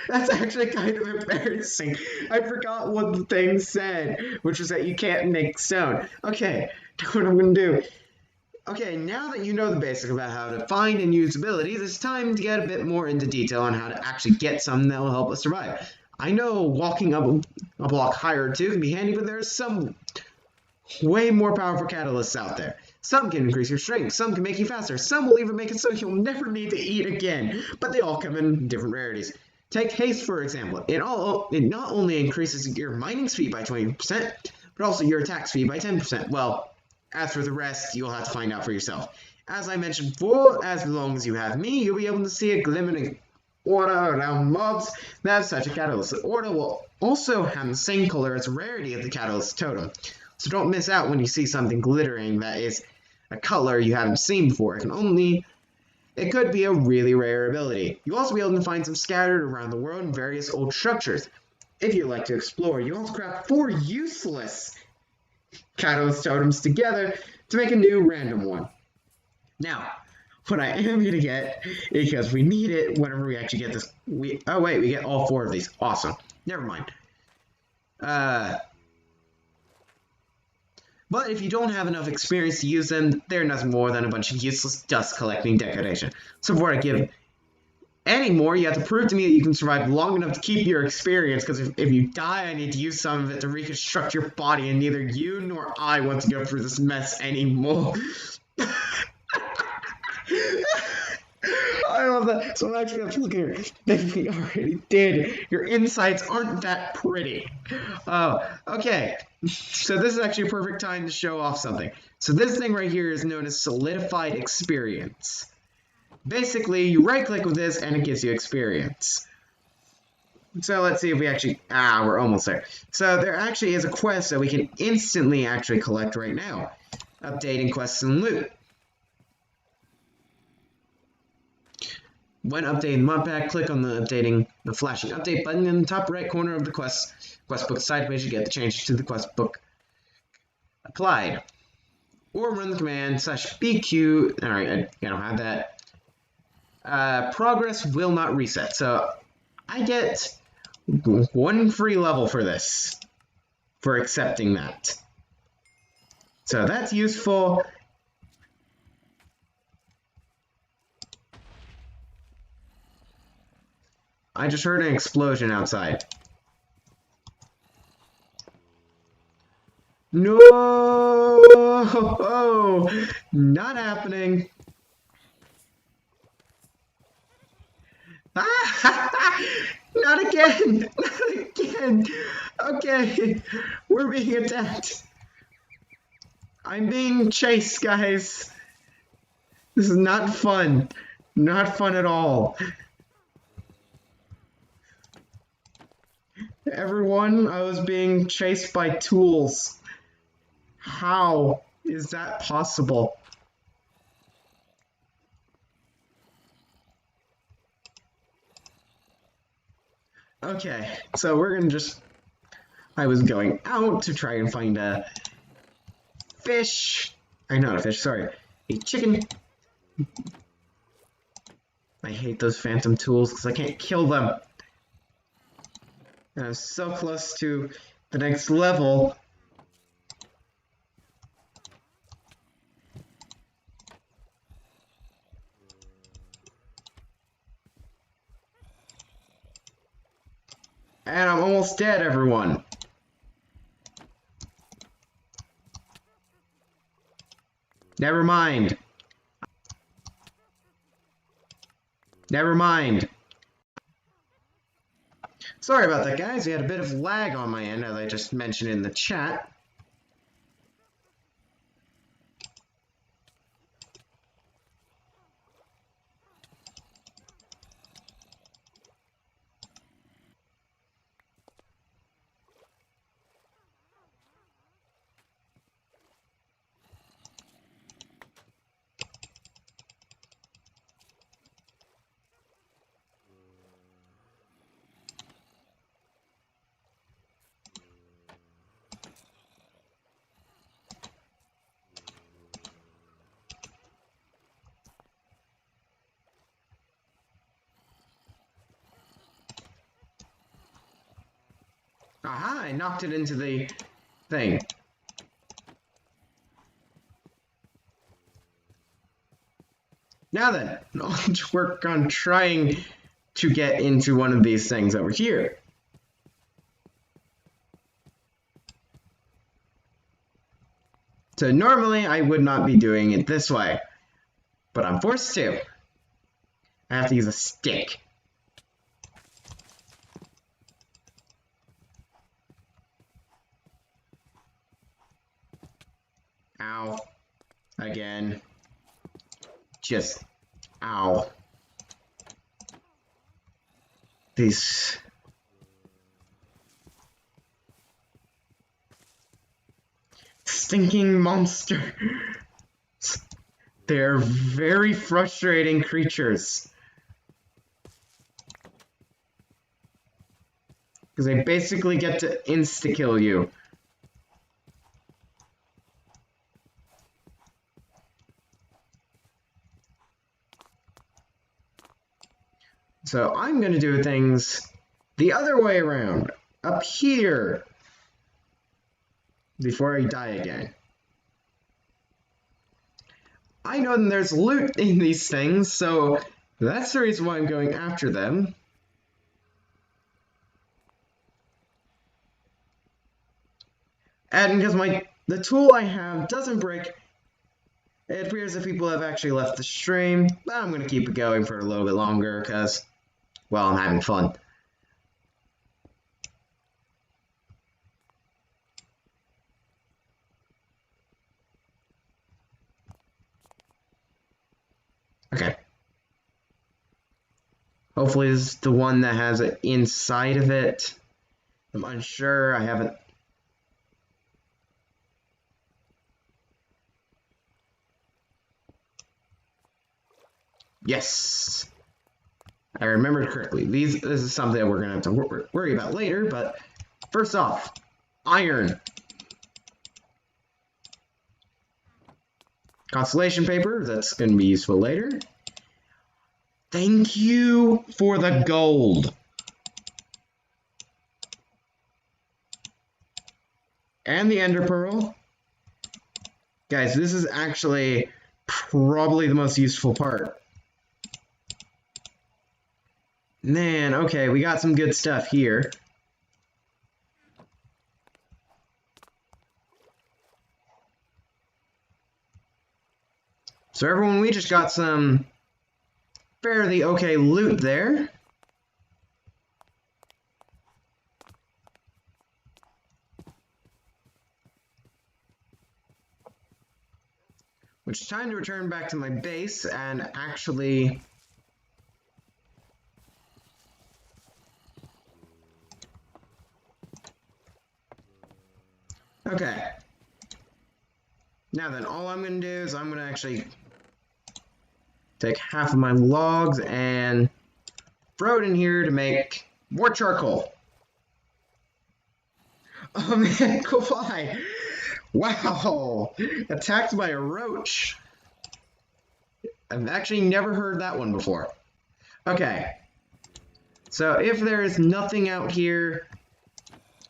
That's actually kind of embarrassing. I forgot what the thing said, which was that you can't make stone. Okay, that's what I'm gonna do. Okay, now that you know the basics about how to find and use abilities, it's time to get a bit more into detail on how to actually get some that will help us survive. I know walking up a block higher too can be handy, but there's some way more powerful catalysts out there. Some can increase your strength, some can make you faster, some will even make it so you'll never need to eat again, but they all come in different rarities. Take haste, for example. It not only increases your mining speed by 20%, but also your attack speed by 10%. Well, as for the rest, you'll have to find out for yourself. As I mentioned before, as long as you have me, you'll be able to see a glimmering aura around mobs that have such a catalyst. The aura will also have the same color as the rarity of the catalyst totem. So don't miss out when you see something glittering that is a color you haven't seen before. It could be a really rare ability. You'll also be able to find some scattered around the world in various old structures. If you like to explore, you also craft 4 useless catalyst totems together to make a new random one. Now, what I am going to get, because we need it whenever we actually get this... Oh wait, we get all 4 of these. Awesome. Never mind. But if you don't have enough experience to use them, they're nothing more than a bunch of useless dust collecting decoration. So before I give any more, you have to prove to me that you can survive long enough to keep your experience, because if you die, I need to use some of it to reconstruct your body, and neither you nor I want to go through this mess anymore. I love that. So I'm actually going to look here. We already did. Your insides aren't that pretty. Oh, okay. So this is actually a perfect time to show off something. So this thing right here is known as solidified experience. Basically, you right-click with this and it gives you experience. So let's see if we actually... we're almost there. So there actually is a quest that we can instantly actually collect right now. Updating quests and loot. When updating mudpack, click on the flashing update button in the top right corner of the quest book side page to get the changes to the quest book applied. Or run the command /BQ. Alright, I don't have that. Progress will not reset. So I get 1 free level for this, for accepting that. So that's useful. I just heard an explosion outside. No! Not happening. Not again! Not again! Okay, we're being attacked. I'm being chased, guys. This is not fun. Not fun at all. Everyone, I was being chased by tools. How is that possible? Okay, so we're gonna just... I was going out to try and find a fish. Not a fish, sorry. A chicken. I hate those phantom tools because I can't kill them. And I'm so close to the next level. And I'm almost dead, everyone. Never mind. Never mind. Sorry about that, guys. We had a bit of lag on my end, as I just mentioned in the chat. Aha, I knocked it into the thing. Now then, let's work on trying to get into one of these things over here. So normally I would not be doing it this way, but I'm forced to. I have to use a stick. Ow. Again. Just, ow. These... stinking monster. They're very frustrating creatures. Because they basically get to insta-kill you. So I'm going to do things the other way around, up here, before I die again. I know there's loot in these things, so that's the reason why I'm going after them. And because the tool I have doesn't break, it appears that people have actually left the stream, but I'm going to keep it going for a little bit longer because, well, I'm having fun. Okay. Hopefully this is the one that has it inside of it. I'm unsure, I haven't... Yes! I remembered correctly. This is something that we're going to have to worry about later, but first off, iron. Constellation paper, that's going to be useful later. Thank you for the gold. And the ender pearl. Guys, this is actually probably the most useful part. Man, okay, we got some good stuff here. So everyone, we just got some fairly okay loot there. Which is time to return back to my base and actually... Okay. Now then, all I'm going to do is I'm going to actually take half of my logs and throw it in here to make more charcoal. Oh man, why? Wow! Attacked by a roach. I've actually never heard that one before. Okay. So if there is nothing out here...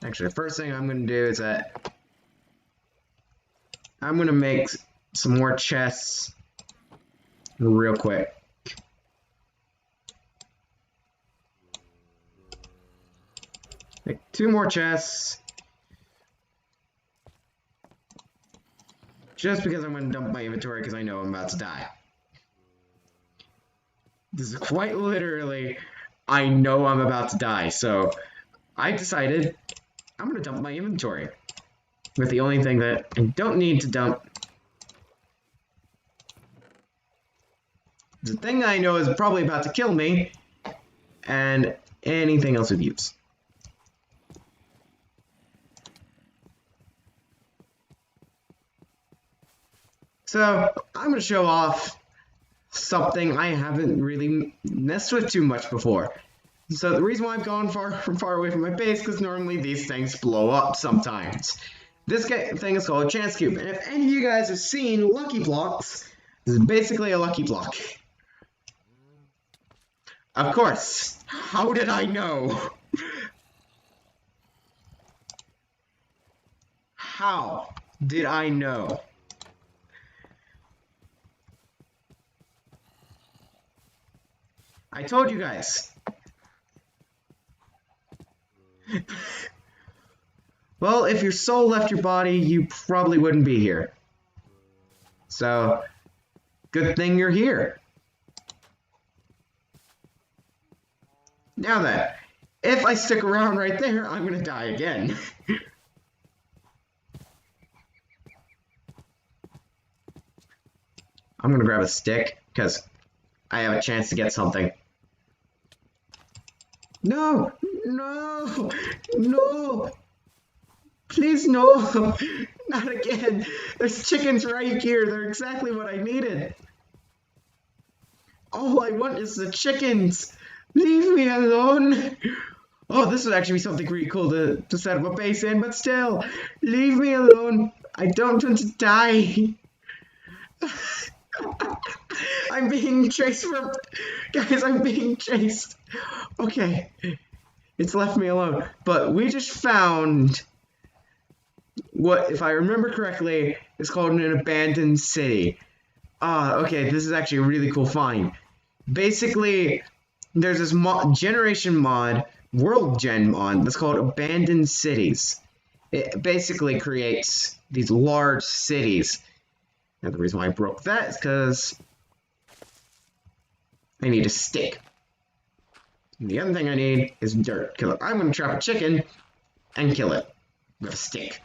Actually, the first thing I'm going to do is that I'm going to make some more chests real quick. Make 2 more chests. Just because I'm going to dump my inventory because I know I'm about to die. This is quite literally, I know I'm about to die, so I decided I'm going to dump my inventory. With the only thing that I don't need to dump. The thing I know is probably about to kill me, and anything else of use. So, I'm going to show off something I haven't really messed with too much before. So the reason why I've gone far away from my base, because normally these things blow up sometimes. This thing is called a chance cube, and if any of you guys have seen lucky blocks, this is basically a lucky block. Of course, how did I know? How did I know? I told you guys. Well, if your soul left your body, you probably wouldn't be here. So, good thing you're here. Now then, if I stick around right there, I'm gonna die again. I'm gonna grab a stick, because I have a chance to get something. No! No! No! Please, no! Not again! There's chickens right here! They're exactly what I needed! All I want is the chickens! Leave me alone! Oh, this would actually be something really cool to set up a base in, but still! Leave me alone! I don't want to die! I'm being chased from... Guys, I'm being chased! Okay. It's left me alone. But we just found... what, if I remember correctly, is called an abandoned city. Okay, this is actually a really cool find. Basically, there's this generation mod, world gen mod, that's called abandoned cities. It basically creates these large cities. Now the reason why I broke that is because I need a stick. And the other thing I need is dirt, because I'm going to trap a chicken and kill it with a stick.